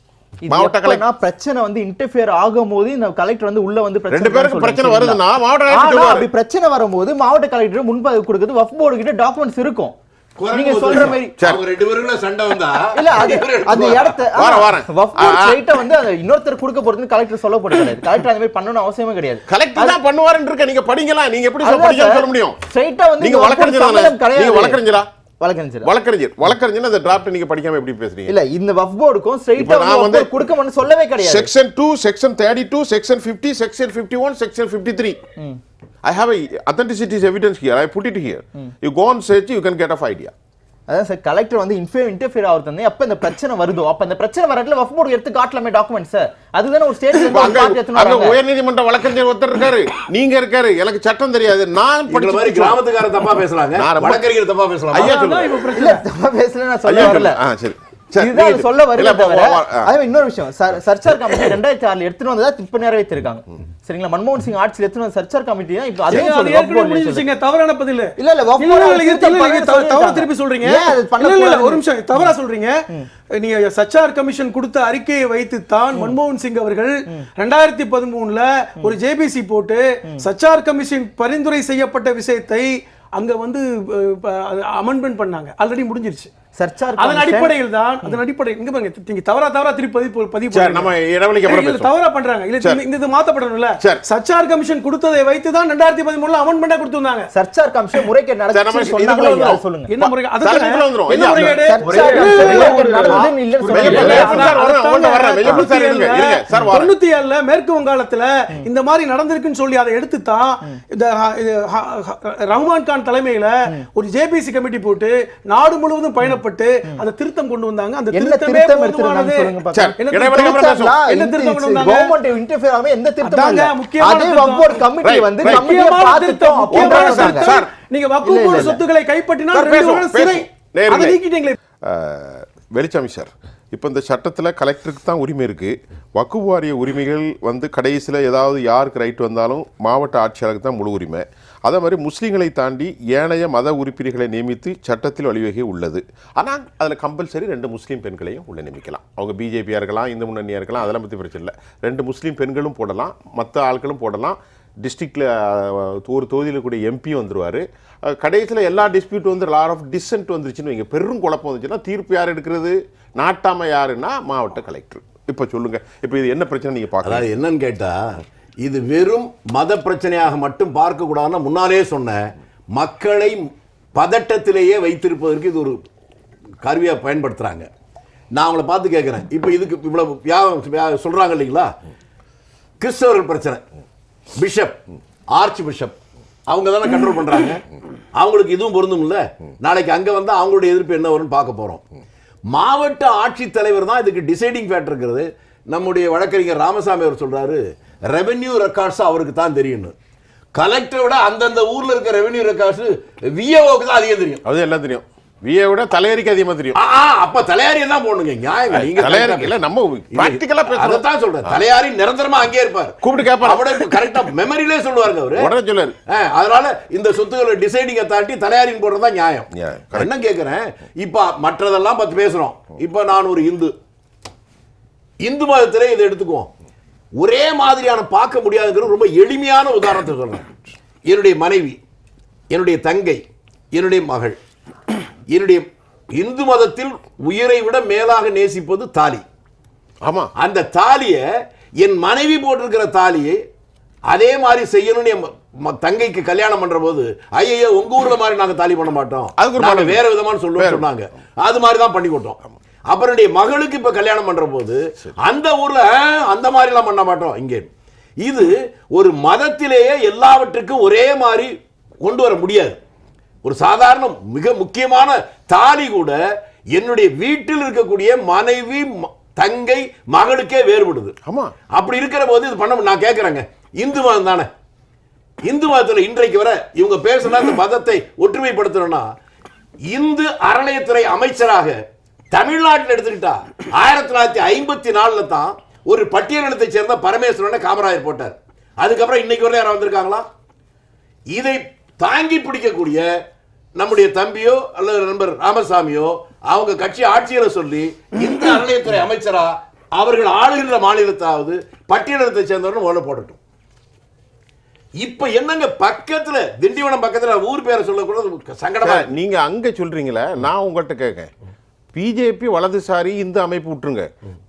மாவட்ட கலெக்டர் பிரச்சனை வந்து இன்டர்ஃபியர் ஆகும்போது இந்த கலெக்டர் வந்து உள்ள வந்து ரெண்டு பேருக்கு பிரச்சனை வருதுன்னா மாவட்ட கலெக்டர் அப்படி பிரச்சனை வரும்போது மாவட்ட கலெக்டர் முன்பதிவு கொடுக்கிறது வக்ஃப் போர்டு கிட்ட டாக்குமெண்ட்ஸ் இருக்கும். நீங்க சொல்ற மாதிரி அவங்க ரெண்டு பேருக்குள்ள சண்டை வந்தா இல்ல அந்த இடத்தை வக்ஃப் போர்டு ஸ்ட்ரைட்டா வந்து இன்னொருத்தர் கொடுக்க போறதுன்னு கலெக்டர் சொல்ல போறது. கலெக்டர் அந்த மாதிரி பண்ணனும் அவசியமே கிடையாது. கலெக்டர் தான் பண்ணுவாருன்னு இருக்க. நீங்க படிக்கலாம். நீங்க எப்படி சொல்ல முடியும்? ஸ்ட்ரைட்டா வந்து நீங்க வழக்கறிஞரா? வழக்கறிஞர் அந்த டிராஃப்ட் நீங்க படிக்காம எப்படி பேசுறீங்க? இல்ல இந்த வக்ஃப் போர்டுக்கும் ஸ்ட்ரைட்டா வந்து கொடுக்கணும்னு சொல்லவே கிடையாது. Section 2 section 32 section 50 section 51 section 53 I have a authenticity evidence here. I put it here. You go and search, you can get an idea. அதான் சார், கலெக்டர் வந்து இன்டர்ஃபியர் ஆகுறது அப்ப இந்த பிரச்சனை வருதோ, அப்ப அந்த பிரச்சனை வரதுல வக்ஃப் போர்டு எடுத்து காட்டலாமே டாக்குமெண்ட்ஸ். அதுதானே ஒரு ஸ்டேட் உயர் நீதிமன்ற வழக்கறிஞர் ஒருத்தர் இருக்காரு, நீங்க இருக்காரு. எனக்கு சட்டம் தெரியாது. நான் படிச்ச மாதிரி கிராமத்துக்கார தப்பா பேசலாங்க, வழக்கறிஞர் தப்பா பேசலாம். ஐயா சொல்லுங்க. தப்பா பேசல, நான் சொல்ல வரல. சரி, இதுதான் சொல்ல வரல. அதே இன்னொரு விஷயம், சர்ச்சார் கமிட்டி 2006 எடுத்துட்டு வந்ததா இப்ப நிறைவேற்றிருக்காங்க. சரிங்களா? மன்மோகன் சிங் ஆட்சியில் எடுத்துட்டு வந்த சர்ச்சார் கமிட்டி தான் இப்ப அதே சொல்லுங்க. தவறான பதில் இல்ல இல்ல தவறு திருப்பி சொல்றீங்க. ஒரு நிமிஷம், தவறா சொல்றீங்க. நீங்க சர்ச்சார் கமிஷன் கொடுத்த அறிக்கையை வைத்து தான் மன்மோகன் சிங் அவர்கள் 2013ல ஒரு ஜேபிசி போட்டு சர்ச்சார் கமிஷன் பரிந்துரை செய்யப்பட்ட விஷயத்தை அங்க வந்து அமெண்ட்மென்ட் பண்ணாங்க. ஆல்ரெடி முடிஞ்சிருச்சு. அதன் அடிப்படையில் தான் இங்க பாருங்க, நீங்க தவறா திருப்பி பதிவு நம்ம இடைவெளிக்கு அப்புறம் தவறா பண்றாங்க. இல்ல இந்த மாத்தப்படணும்ல. சர்ச்சார் கமிஷன் கொடுத்ததை வைத்து தான் 2013ல அமெண்ட்மென்ட் கொடுத்தாங்க. சர்ச்சார் கமிஷன் முறைகேடு நடந்துச்சு சொன்னாங்க. சொல்லுங்க என்ன முறைகேடு? அதுக்கு என்ன முறைகேடு? 97ல மேற்கு வங்காளத்துல இந்த மாதிரி நடந்திருக்குன்னு சொல்லி அதை எடுத்து தான் இந்த ரஹ்மான் கான் தலைமையில ஒரு ஜேபிசி கமிட்டி போட்டு நாடு முழுவதும் பயணப்பட்டு அந்த திருத்தம் கொண்டு வந்தாங்க. அந்த திருத்தமே போதுமானது. என்ன திருத்தம் கொண்டு வந்தாங்க? கவர்மெண்ட் இன்டர்ஃபியர் ஆகாம எந்த திருத்தம் இல்ல. அதே வக்ஃப் போர்டு கமிட்டி வந்து கமிட்டியை பார்த்துட்டோம். சார், நீங்க வக்ஃப் போர்டு சொத்துக்களை கைப்பற்றினால் 2 வருஷம் சிறை. அதை நீக்கிட்டீங்களே. வெளிச்சாமி சார், இப்போ இந்த சட்டத்தில் கலெக்டருக்கு தான் உரிமை இருக்குது. வக்ஃப் வாரிய உரிமைகள் வந்து கடைசியில் ஏதாவது யாருக்கு ரைட் வந்தாலும் மாவட்ட ஆட்சியாளருக்கு தான் முழு உரிமை. அதே மாதிரி முஸ்லீம்களை தாண்டி ஏனைய மத உறுப்பினர்களை நியமித்து சட்டத்தில் வழிவகை உள்ளது. ஆனால் அதில் கம்பல்சரி 2 முஸ்லீம் பெண்களையும் உள்ள நியமிக்கலாம். அவங்க பிஜேபியாக இருக்கலாம், இந்து முன்னணியாக இருக்கலாம், அதெல்லாம் பற்றி பிரச்சனை இல்லை. 2 முஸ்லீம் பெண்களும் போடலாம், மற்ற ஆட்களும் போடலாம். டிஸ்ட்ரிக்டில் ஒரு தொகுதியில் கூடிய எம்பியும் வந்துடுவார். கடைசியில் எல்லா டிஸ்பியூட் வந்து லாட் ஆஃப் டிசென்ட் வந்துருச்சுன்னு வைங்க, பெரும் குழப்பம் வந்துச்சுன்னா தீர்ப்பு யார் எடுக்கிறது? நாட்டாமை யாருன்னா மாவட்ட கலெக்டர். இப்போ சொல்லுங்கள், இப்போ இது என்ன பிரச்சனை நீங்கள் பார்க்கலாம்? என்னன்னு கேட்டால், இது வெறும் மத பிரச்சனையாக மட்டும் பார்க்க கூடாதுன்னு முன்னாலே சொன்ன, மக்களை பதட்டத்திலேயே வைத்திருப்பதற்கு இது ஒரு கருவியா பயன்படுத்துறாங்க. நான் அவங்கள பார்த்து கேட்கிறேன், இப்போ இதுக்கு இவ்வளவு சொல்றாங்க இல்லைங்களா, கிறிஸ்தவர்கள் பிரச்சனை, பிஷப், ஆர்ச் பிஷப் அவங்க தானே கண்ட்ரோல் பண்றாங்க. அவங்களுக்கு இதுவும் பொருந்தும் இல்ல. நாளைக்கு அங்க வந்தா அவங்களுடைய எதிர்ப்பு என்ன வரும்னு பார்க்க போறோம். மாவட்ட ஆட்சித்தலைவர் தான் இதுக்கு டிசைடிங் ஃபேக்டர் இருக்கிறது. நம்முடைய வழக்கறிஞர் ராமசாமி அவர் சொல்றாரு, ரெவென்யூ ரெக்கார்ட்ஸ் அவருக்கு தான் தெரியும். கலெக்டரை விட அந்தந்த ஊர்ல இருக்க ரெவென்யூ ரெக்கார்ட்ஸ் விஏஓக்கு தான் அதிகம் தெரியும். அது எல்லாம் தெரியும். விஏ விட தலையறிக்கு அதிகமா தெரியும். அப்ப தலையாரியை தான் போடணுங்க. நியாயம். நீங்க தலையறிக்கு இல்ல, நம்ம பிராக்டிகலா பேசுறோம். அதான் சொல்றேன், தலையாரி நிரந்தரமா அங்கே இருப்பார். கூப்பிட்டு கேட்பாரு. அவட கரெக்டா மெமரியிலே சொல்லுவாருங்க அவரு. உடனே சொல்லுவாரு. அதனால இந்த சொத்துக்களை டிசைடிங் அத்தாரிட்டி தலையாரின்னு போடுறதா நியாயம். என்ன கேட்கிறேன், இப்ப மற்றதெல்லாம் பத்தி பேசுறோம். இப்ப நான் ஒரு இந்து மதத்திலே இதை எடுத்துக்குவோம். ஒரே மாதிரியான பார்க்க முடியாதுங்கிற ரொம்ப எளிமையான உதாரணத்தை சொல்றேன். என்னுடைய மனைவி, என்னுடைய தங்கை, என்னுடைய மகள், என்னுடைய இந்து மதத்தில் உயிரை விட மேலாக நேசிப்பது தாலி. ஆமா, அந்த தாலியை என் மனைவி போட்டிருக்கிற தாலியை அதே மாதிரி செய்யணும்னு என் தங்கைக்கு கல்யாணம் பண்ற போது, ஐயோ உங்க ஊர்ல மாதிரி நாங்க தாலி பண்ண மாட்டோம், அதுக்கு வேற விதமான சொல்லுவோம் சொன்னாங்க. அது மாதிரி தான் பண்ணி கொடுத்தோம். அப்புறம் என்னுடைய மகளுக்கு இப்ப கல்யாணம் பண்ற போது அந்த ஊர்ல அந்த மாதிரி எல்லாம் பண்ண மாட்டோம். இங்கே இது ஒரு மதத்திலேயே எல்லாவற்றுக்கும் ஒரே மாதிரி கொண்டு வர முடியாது. ஒரு சாதாரண மிக முக்கியமான தாலி கூட என்னுடைய வீட்டில் இருக்கக்கூடிய மனைவி, தங்கை, மகளுக்கே வேறுபடுது. ஆமா, அப்படி இருக்கிற போது இது பண்ண நான் கேட்கிறேங்க, இந்து மதம் தானே. இந்து மதத்தில் இன்றைக்கு வர இவங்க பேசுனா இந்த மதத்தை ஒற்றுமைப்படுத்தணும்னா, இந்து அறநிலையத்துறை அமைச்சராக தமிழ்நாட்டில் எடுத்துக்கிட்டா 1954 தான் ஒரு பட்டியலினத்தை சேர்ந்த பரமேஸ்வரனை காமராஜர் போட்டார். அதுக்கப்புறம் இன்னைக்கு வரை யாரும் வந்திருக்காங்களா? இதை தாங்கி பிடிக்கக்கூடிய நம்முடைய தம்பியோ அல்லது நண்பர் ராமசாமியோ அவங்க கட்சி ஆட்சியில சொல்லி இந்த அறநிலையத்துறை அமைச்சரா அவர்கள் ஆளுகின்ற மாநிலத்தாவது பட்டியலினத்தை சேர்ந்தவர்கள் முதல்ல போடட்டும். இப்ப என்னங்க, பக்கத்துல திண்டிவனம் பக்கத்துல ஊர் பேரை சொல்லக்கூடாது, சங்கடமா. நீங்க அங்க சொல்றீங்களே, நான் உங்கள்கிட்ட கேட்க, பிஜேபி வலதுசாரி இந்த அமைப்பு விட்டுருங்க,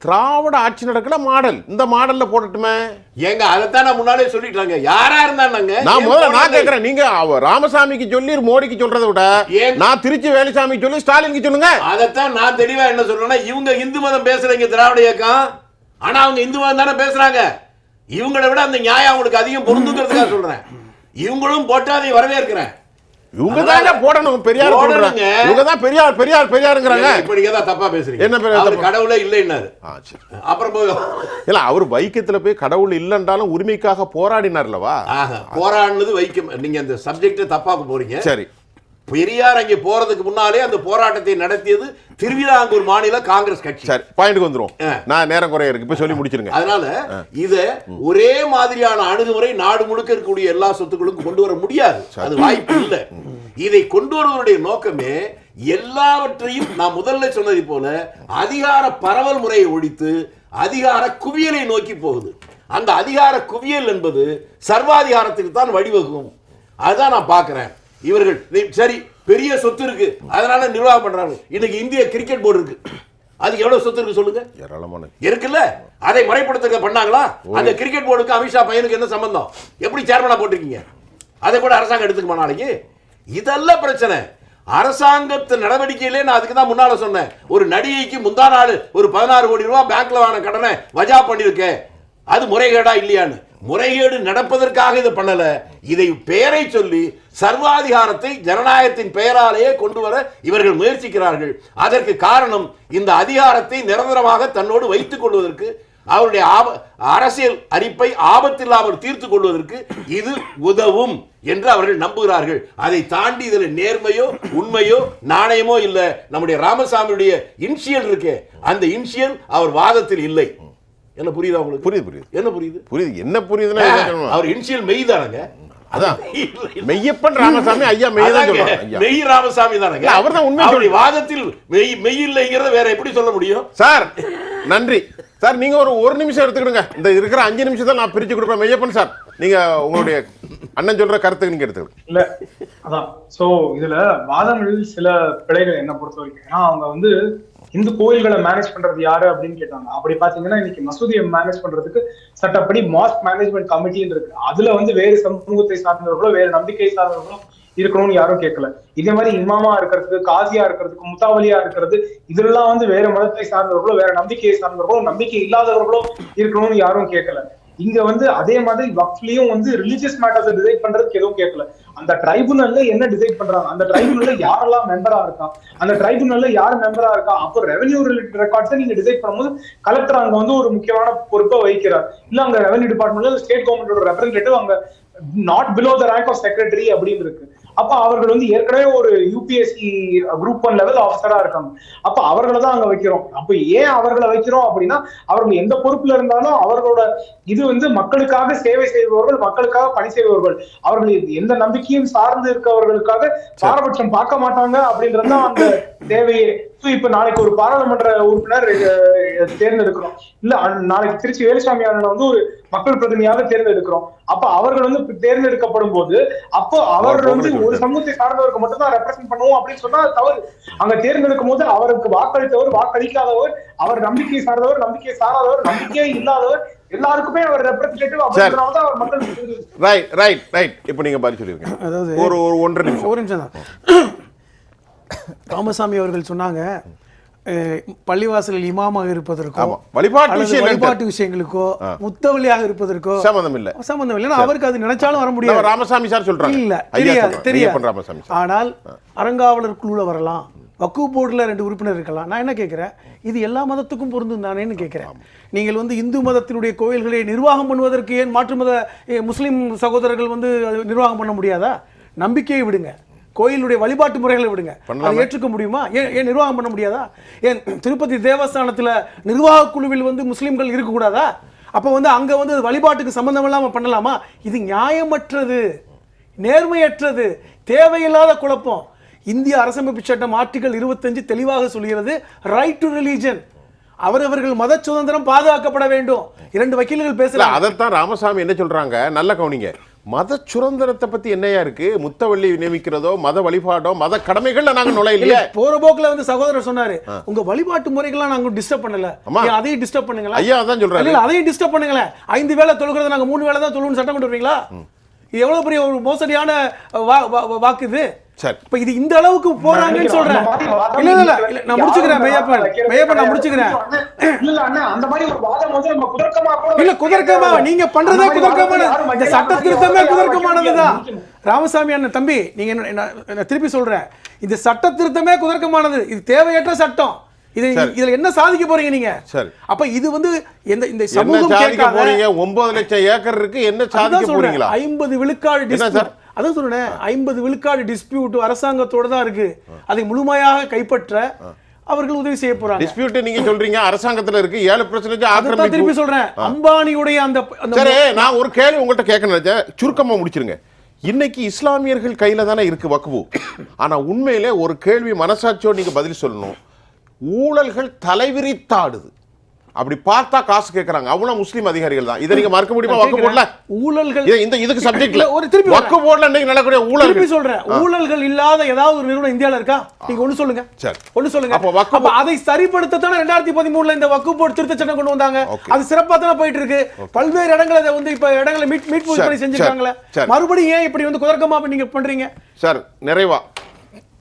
திராவிட ஆட்சி நடக்கல மாடல், இந்த மாடல்ல போடட்டுமே. ஏங்க அதைத்தான் நான் முன்னாலே சொல்லிட்டாங்க. யாரா இருந்தாங்க, நான் முதல்ல நான் கேட்கிறேன், நீங்க ராமசாமிக்கு சொல்லி மோடிக்கு சொல்றதை விட நான் திருச்சி வேலுசாமிக்கு சொல்லி ஸ்டாலினுக்கு சொல்லுங்க. அதைத்தான் நான் தெளிவா என்ன சொல்றேன்னா, இவங்க இந்து மதம் பேசுறீங்க திராவிட இயக்கம், ஆனா அவங்க இந்து மதம் தானே பேசுறாங்க. இவங்களை விட அந்த நியாயம் அவங்களுக்கு அதிகம் பொருந்துங்கிறதுக்காக சொல்றேன். இவங்களும் போட்டா அதை வரவேற்கிறேன். இவங்க தான் போடணும், பெரியார் போடுறாங்க. இவங்க தான் பெரியார் பெரியார் பெரியாருங்கறாங்க. இப்ப நீங்க தான் தப்பா பேசுறீங்க. என்ன பெரியார் கடவுளே இல்லைன்னாரு. அப்புறம் இல்ல, அவர் வைக்கத்துல போய் கடவுள் இல்லன்றாலும் உரிமைக்காக போராடினார்லவா. போராடினது வைக்கம். நீங்க அந்த சப்ஜெக்ட் தப்பாக்க போறீங்க. சரி, பெரியார் அங்கே போறதுக்கு முன்னாலே அந்த போராட்டத்தை நடத்தியது திருவிதாங்கூர் மாநில காங்கிரஸ் கட்சி. சரி, பாயிண்ட்க்கு வந்துரும். நான் நேரம் குறைய இருக்கு, இப்ப சொல்லி முடிச்சிருங்க. அதனால இத ஒரே மாதிரியான அணுகுமுறை நாடு முழுக்க இருக்கக்கூடிய எல்லா சொத்துக்களுக்கும் கொண்டு வர முடியாது, அது வாய்ப்பு இல்லை. இதை கொண்டு வருவதனுடைய நோக்கமே எல்லாவற்றையும் நான் முதல்ல சொன்னதை போல அதிகார பரவல் முறையை ஒழித்து அதிகார குவியலை நோக்கி போகுது. அந்த அதிகார குவியல் என்பது சர்வாதிகாரத்துக்கு தான் வழிவகுக்கும். அதுதான் நான் பார்க்கிறேன். இவர்கள் சரி பெரிய சொத்து இருக்கு அதனால நிர்வாகம் பண்றாங்க. இன்னைக்கு இந்திய கிரிக்கெட் போர்டு இருக்கு, அதுக்கு எவ்வளவு சொத்து இருக்கு சொல்லுங்க? ஏராளமான இருக்குல்ல. அதை முறைப்படுத்த பண்ணாங்களா? அந்த கிரிக்கெட் போர்டுக்கு அமித்ஷா பையனுக்கு என்ன சம்பந்தம்? எப்படி சேர்மனா போட்டிருக்கீங்க? அதை கூட அரசாங்கம் எடுத்துக்குமா நாளைக்கு? இதெல்லாம் பிரச்சனை. அரசாங்கத்து நடவடிக்கையிலே நான் அதுக்கு தான் முன்னால சொன்னேன், ஒரு நடிகைக்கு முந்தா நாள் ஒரு 16 கோடி ரூபாய் பேங்க்ல வாங்கின கடனை வஜா பண்ணிருக்கேன், அது முறைகேடா இல்லையான்னு. முறைகேடு நடப்பதற்காக இதை பண்ணல, இதை பெயரை சொல்லி சர்வாதிகாரத்தை ஜனநாயகத்தின் பெயராலேயே கொண்டு வர இவர்கள் முயற்சிக்கிறார்கள். அதற்கு காரணம் இந்த அதிகாரத்தை நிரந்தரமாக தன்னோடு வைத்துக் கொள்வதற்கு, அவருடைய அரசியல் அரிப்பை ஆபத்தில்லாமல் தீர்த்து கொள்வதற்கு இது உதவும் என்று அவர்கள் நம்புகிறார்கள். அதை தாண்டி இதில் நேர்மையோ உண்மையோ நாணயமோ இல்லை. நம்முடைய ராமசாமியுடைய இன்சியல் இருக்கே, அந்த இன்சியல் அவர் வாதத்தில் இல்லை. என்ன புரியுதா உங்களுக்கு? புரியுது புரியுது. என்ன புரியுது? புரியுது. என்ன புரியுதுன்னா அவர் இன்சியல் மெய் தானங்க. அதான் மெய்யப்பன் ராமசாமி ஐயா மெய் தான் சொல்றாங்க. மெய் ராமசாமி தானங்க. அவர்தான் உண்மை. அவருடைய வாதத்தில் மெய் இல்லைங்கிறத வேற எப்படி சொல்ல முடியும்? சார் நன்றி சார். நீங்க ஒரு நிமிஷம் எடுத்துக்கிடுங்க. இந்த இருக்கிற 5 நிமிஷத்தை நான் பிரிச்சு கொடுப்பேன். மெய்யப்பன் சார், நீங்க உங்களுடைய அண்ணன் சொல்ற கருத்துக்கு நீங்க எடுத்துக்கிடுங்க. இல்ல அதான். சோ இதுல வாதங்களில் சில பிழைகள் என்ன பொறுத்த வரைக்கும், ஏன்னா அவங்க இந்து கோயில்களை மேனேஜ் பண்றது யாரு அப்படின்னு கேட்டாங்க. அப்படி பாத்தீங்கன்னா இன்னைக்கு மசூதியை மேனேஜ் பண்றதுக்கு சட்டப்படி மாஸ்க் மேனேஜ்மெண்ட் கமிட்டின்னு இருக்கு. அதுல வந்து வேறு சமூகத்தை சார்ந்தவர்களோ வேறு நம்பிக்கை சார்ந்தவர்களோ இருக்கணும்னு யாரும் கேட்கல. இதே மாதிரி இமாமா இருக்கிறதுக்கு, காசியா இருக்கிறதுக்கு, முத்தாவலியா இருக்கிறது, இதெல்லாம் வந்து வேற மதத்தை சார்ந்தவர்களோ வேற நம்பிக்கையை சார்ந்தவர்களோ நம்பிக்கை இல்லாதவர்களோ இருக்கணும்னு யாரும் கேட்கல. இங்க வந்து அதே மாதிரி வக்ஃப்லயும் வந்து ரிலிஜியஸ் மேட்டர்ஸ் டிசைட் பண்றதுக்கு எதுவும் கேட்கல. அந்த ட்ரைபுனல்ல என்ன டிசைட் பண்றாங்க, அந்த ட்ரைபுனல்ல யாரெல்லாம் மெம்பரா இருக்கா, அந்த ட்ரைபுனல்ல யார் மெம்பரா இருக்கா, அப்போ ரெவன்யூ ரிலேட்டட் ரெக்கார்ட்ஸ் நீங்க டிசைட் பண்ணும்போது கலெக்டர் அங்க வந்து ஒரு முக்கியமான பொறுப்பை வகிக்கிறார். இல்ல அங்க ரெவன்யூ டிபார்ட்மெண்ட்ல ஸ்டேட் கவர்மெண்டோட ரெப்ரஸன்டேட்டிவ் அங்க not below the rank of secretary அப்படின்னு இருக்கு. அப்ப அவர்கள் வந்து ஏற்கனவே ஒரு யூபிஎஸ்சி குரூப் 1 லெவல் ஆஃபீஸரா இருக்காங்க. அப்ப அவர்களை தான் அங்க வைக்கிறோம். அப்ப ஏன் அவர்களை வைக்கிறோம் அப்படின்னா, அவர்கள் எந்த பொறுப்புல இருந்தாலும் அவர்களோட இது வந்து மக்களுக்காக சேவை செய்பவர்கள், மக்களுக்காக பணி செய்பவர்கள், அவர்கள் எந்த நம்பிக்கையும் சார்ந்து இருக்கவர்களுக்காக பாரபட்சம் பார்க்க மாட்டாங்க அப்படின்றதுதான் அந்த தேவையே. இப்ப நாளைக்கு ஒரு பாராளுமன்ற உறுப்பினர் தேர்ந்தெடுக்கிறோம், இல்ல நாளைக்கு திருச்சி வேலுசாமி அண்ணனை வந்து ஒரு மக்கள் பிரதிநிதியாக தேர்ந்தெடுக்கிறோம். அப்ப அவர்கள் வந்து தேர்ந்தெடுக்கப்படும் போது அப்போ அவர்கள் வந்து ஒரு சமூகத்தை சார்ந்தவருக்கு மட்டும் தான் ரெப்ரசென்ட் பண்ணுவோம் அப்படின்னு சொன்னா தவறு. அங்க தேர்ந்தெடுக்கும் போது அவருக்கு வாக்களித்தவர், வாக்களிக்காதவர், அவர் நம்பிக்கை சார்ந்தவர், நம்பிக்கை சாராதவர், நம்பிக்கையே இல்லாதவர், எல்லாருக்குமே அவர் ரெப்ரசன்டேட்டிவ் அப்படிங்கறதால தான் அவர் மக்கள். ரைட் இப்போ நீங்க பதில் சொல்லிருங்க. அதாவது ஒரு 1.5 நிமிஷம் தான். ராமசாமி அவர்கள் சொன்னாங்க, பள்ளிவாசலில் இமாமாக இருப்பதற்கோ வழிபாட்டு விஷயங்களுக்கோ முத்தவழியாக இருப்பதற்கோ சம்பந்தம் இல்லை. அவருக்கு அது நினைச்சாலும் வர முடியாது. ராமசாமி சார் சொல்றாங்க. இல்ல தெரியாது. ஆனால் அறங்காவலர் குழுல வரலாம், வக்ஃப் போர்டுல 2 உறுப்பினர் இருக்கலாம். நான் என்ன கேட்கிறேன், இது எல்லா மதத்துக்கும் பொருந்தும் தானேன்னு கேட்கிறேன். நீங்கள் வந்து இந்து மதத்தினுடைய கோயில்களை நிர்வாகம் பண்ணுவதற்கு ஏன் மாற்று மத முஸ்லிம் சகோதரர்கள் வந்து நிர்வாகம் பண்ண முடியாதா? நம்பிக்கையை விடுங்க, கோயிலுடைய வழிபாட்டு முறைகளை விடுங்க, அதை ஏற்றுக்க முடியுமா? ஏன் நிர்வாகம் பண்ண முடியாதா? ஏன் திருப்பதி தேவஸ்தானத்துல நிர்வாக குழுவில் வந்து முஸ்லிம்கள் இருக்கக்கூடாதா? அப்ப வந்து அங்க வந்து வழிபாட்டுக்கு சம்பந்தம் இல்லாம பண்ணலாமா? இது நியாயமற்றது, நேர்மையற்றது, தேவையில்லாத குழப்பம். இந்திய அரசமைப்பு சட்டம் ஆர்டிகல் 25 தெளிவாக சொல்கிறது, ரைட் டு ரிலிஜன், அவரவர்கள் மத சுதந்திரம் பாதுகாக்கப்பட வேண்டும். 2 வக்கீல்கள் பேசலாம். அதைத்தான் ராமசாமி என்ன சொல்றாங்க, நல்ல கவனிங்க. மத சுதந்திரத்தை பத்தி என்னையா இருக்கு? முத்தவள்ளி நியமிக்கிறதோ மத வழிபாடோ மத கடமைகள்ல நாங்க நுழையில. போற போக்குல வந்து சகோதரர் சொன்னாரு, உங்க வழிபாட்டு முறைகள்லாம் நாங்க டிஸ்டர்ப் பண்ணல, அதையும் டிஸ்டர்ப் பண்ணுங்களா? ஐயா அதான் சொல்றாரு. இல்ல அதையும் டிஸ்டர்ப் பண்ணுங்களேன். 5 வேளை தொழுகிறது நாங்க 3 வேளை தான் தொழுன்னு சட்டம் கொண்டு வருவீங்களா? இது எவ்வளவு பெரிய ஒரு மோசடியான வாக்கு இது. இப்ப இது இந்த அளவுக்கு போறாங்கன்னு சொல்றேன். இல்ல நான் முடிச்சுக்கிறேன் மெய்யப்பன் நான் முடிச்சுக்கிறேன். இல்ல குதர்க்கமா நீங்க பண்றதே குதர்க்கமான, இந்த சட்ட திருத்தமே குதர்க்கமானதுதான். ராமசாமி அண்ணன் தம்பி, நீங்க திருப்பி சொல்றேன், இந்த சட்ட திருத்தமே குதர்க்கமானது, இது தேவையற்ற சட்டம். இதுல என்ன சாதிக்க போறீங்க நீங்க? அப்ப இது வந்து இந்த சமூகம் கேட்காத 9 லட்சம் ஏக்கர் இருக்கு, என்ன சாதிக்க போறீங்களா? 50 விழுக்காடு டிஸ்பியூட், அதான் சொல்றேன், 50 விழுக்காடு டிஸ்பியூட் அரசாங்கத்தோட தான் இருக்கு. அதை முழுமையாக கைப்பற்ற அவர்கள் உதவி செய்ய போறாங்க. டிஸ்பியூட் நீங்க சொல்றீங்க அரசாங்கத்துல இருக்கு, 7% ஆக்கிரமிப்பு. திருப்பி சொல்றேன், அம்பானியுடைய அந்த சரி, நான் ஒரு கேள்வி உங்கள்ட்ட கேட்க நினைச்சேன், சுருக்கமா முடிச்சிருங்க. இன்னைக்கு இஸ்லாமியர்கள் கையில தானே இருக்கு வக்ஃப். ஆனா உண்மையிலே ஒரு கேள்வி மனசாட்சியோடு நீங்க பதில் சொல்லணும். ஊழல்கள் தலைவிரித்தாடுது, அப்படி பார்த்தா காசு கேட்கறாங்க, அவ்வளவு முஸ்லிம் அதிகாரிகள் தான். இதை நீங்க மறக்க முடியுமா? வக்ஃப் போர்டுல ஊழல்கள் இதுக்கு சப்ஜெக்ட்ல ஒரு திருப்பி வக்ஃப் போர்டுல இன்னைக்கு நடக்கக்கூடிய ஊழல் திருப்பி சொல்றேன். ஊழல்கள் இல்லாத ஏதாவது ஒரு நிறுவனம் இந்தியால இருக்கா? நீங்க ஒன்னு சொல்லுங்க. சரி ஒன்னு சொல்லுங்க. அப்ப அதை சரிப்படுத்த தான 2013ல இந்த வக்ஃப் போர்டு திருத்த சட்டம் கொண்டு வந்தாங்க. அது சிறப்பா தான போயிட்டு இருக்கு. பல்வேறு இடங்களை அதை வந்து இப்ப இடங்களை மீட் பண்ணி செஞ்சிருக்காங்களே. மறுபடியும் ஏன் இப்படி வந்து குதர்க்கமா நீங்க பண்றீங்க? சார் நிறைவா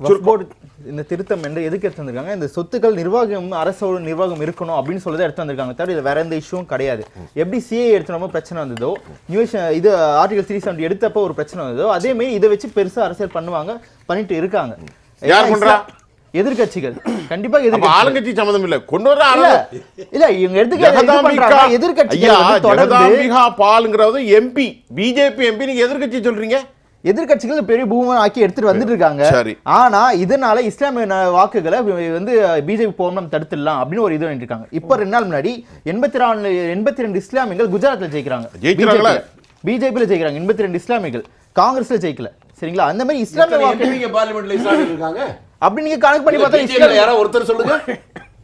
வக்ஃப் போர்டு இந்த திருத்தம் என்று எதுக்கு எடுத்து வந்திருக்காங்க? இந்த சொத்துக்கள் நிர்வாகம், அரசோட நிர்வாகம் இருக்கணும் அப்படின்னு சொல்லி எடுத்து வந்திருக்காங்க. தவிர இது வேற எந்த இஷ்யூவும் கிடையாது. எப்படி சிஏ எடுத்தனமோ பிரச்சனை வந்ததோ, இது ஆர்டிகல் 370 எடுத்தப்போ ஒரு பிரச்சனை வந்ததோ, அதே மாதிரி இதை வச்சு பெருசா அரசியல் பண்ணுவாங்க, பண்ணிட்டு இருக்காங்க. யார் பண்றா? எதிர்க்கட்சிகள். கண்டிப்பா எதிர்க்கட்சி, ஆளுங்கட்சி சம்பந்தம் இல்ல, கொண்டு வர இல்ல இவங்க எடுத்துக்க எதிர்க்கட்சிகள் தொடர்ந்து பால்ங்கிறது எம்பி, பிஜேபி எம்பி, நீங்க எதிர்க்கட்சி சொல்றீங்க. எதிர்கட்சிகள் பெரிய பூமன் ஆக்கி எடுத்துட்டு வந்துட்டு இருக்காங்க. ஆனா இதனால இஸ்லாமிய வாக்குகளை வந்து பிஜேபி போகணும் தடுத்துடலாம் அப்படின்னு ஒரு இது பண்ணிருக்காங்க. இப்ப 2 நாள் முன்னாடி 82 இஸ்லாமியர்கள் குஜராத்ல ஜெயிக்கிறாங்க, பிஜேபியில ஜெயிக்கிறாங்க. 82 இஸ்லாமியர்கள் காங்கிரஸ்ல ஜெயிக்கல. சரிங்களா? அந்த மாதிரி இஸ்லாமிய வாக்கு பார்லிமெண்ட்ல இஸ்லாமியர்கள் இருக்காங்க அப்படி நீங்க கணக்கு பண்ணி பார்த்தா யாரோ ஒருத்தர் சொல்லுங்க.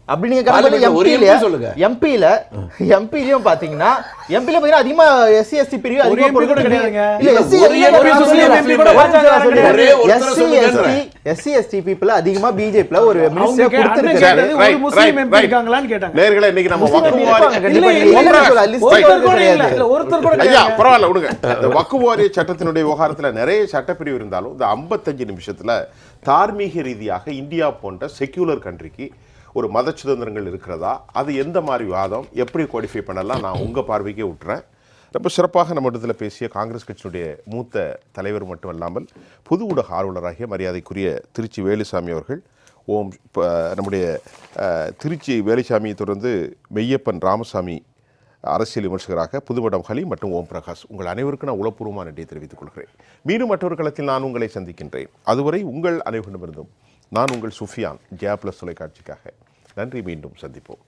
அப்படி நீங்க கணக்கு ஒரு MP சொல்லுங்க. எம்பிலயும் பாத்தீங்கன்னா அதிகமா எஸ்சி எஸ்டி பிரிவு ஒரு அதிகமா MP கூட கிடையாதுங்க. இல்ல எஸ்சி ஒரு முஸ்லீம் MP கூட ஒரே ஒருத்தர் சொல்லுங்க. எஸ்சி எஸ்டி பீப்புள் அதிகமா பிஜேபில ஒரு அவங்க மினிஸ்டர் கொடுத்திருக்காங்க. கேட்டது ஒரு Right, முஸ்லீம் right, MP right. இருக்காங்களான்னு கேட்டாங்க. நேயர்களே, இன்னைக்கு நம்ம முஸ்லீம் வக்ஃப் இருப்பாங்க, வாரிய- கண்டிப்பா. இல்ல, நீங்க இல்ல, சொல்ல list ஒருத்தர் கூட கிடையாது. இல்ல. இல்ல, ஒருத்தர் கூட ஐயா கிடையாது. பரவாயில்ல விடுங்க. இந்த வக்ஃப் வாரிய சட்டத்தினுடைய விவகாரத்துல நிறைய சட்டப்பிரிவு இருந்தாலும் இந்த 55 நிமிஷத்துல தார்மீக ரீதியாக இந்தியா போன்ற செக்யூலர் கண்ட்ரிக்கு ஒரு மத சுதந்திரங்கள் இருக்கிறதா, அது எந்த மாதிரி வாதம் எப்படி கோடிஃபை பண்ணலாம், நான் உங்க பார்வைக்கே விட்டுறேன். ரொம்ப சிறப்பாக நம்ம இடத்துல பேசிய காங்கிரஸ் கட்சியினுடைய மூத்த தலைவர் மட்டுமல்லாமல் பொது ஊடக ஆர்வலராகிய மரியாதைக்குரிய திருச்சி வேலுசாமி அவர்கள், நம்முடைய திருச்சி வேலுசாமியை தொடர்ந்து மெய்யப்பன் ராமசாமி அரசியல் விமர்சகராக, புதுமடம் ஹலீம் மற்றும் ஓம் பிரகாஷ், உங்கள் அனைவருக்கும் நான் உளப்பூர்வமான நன்றியை தெரிவித்துக் கொள்கிறேன். மீண்டும் மற்றொரு களத்தில் நான் உங்களை சந்திக்கின்றேன். அதுவரை உங்கள் அனைவரிடமிருந்தும் நான் உங்கள் சுஃபியான், ஜெயா பிளஸ் தொலைக்காட்சிக்காக நன்றி. மீண்டும் சந்திப்போம்.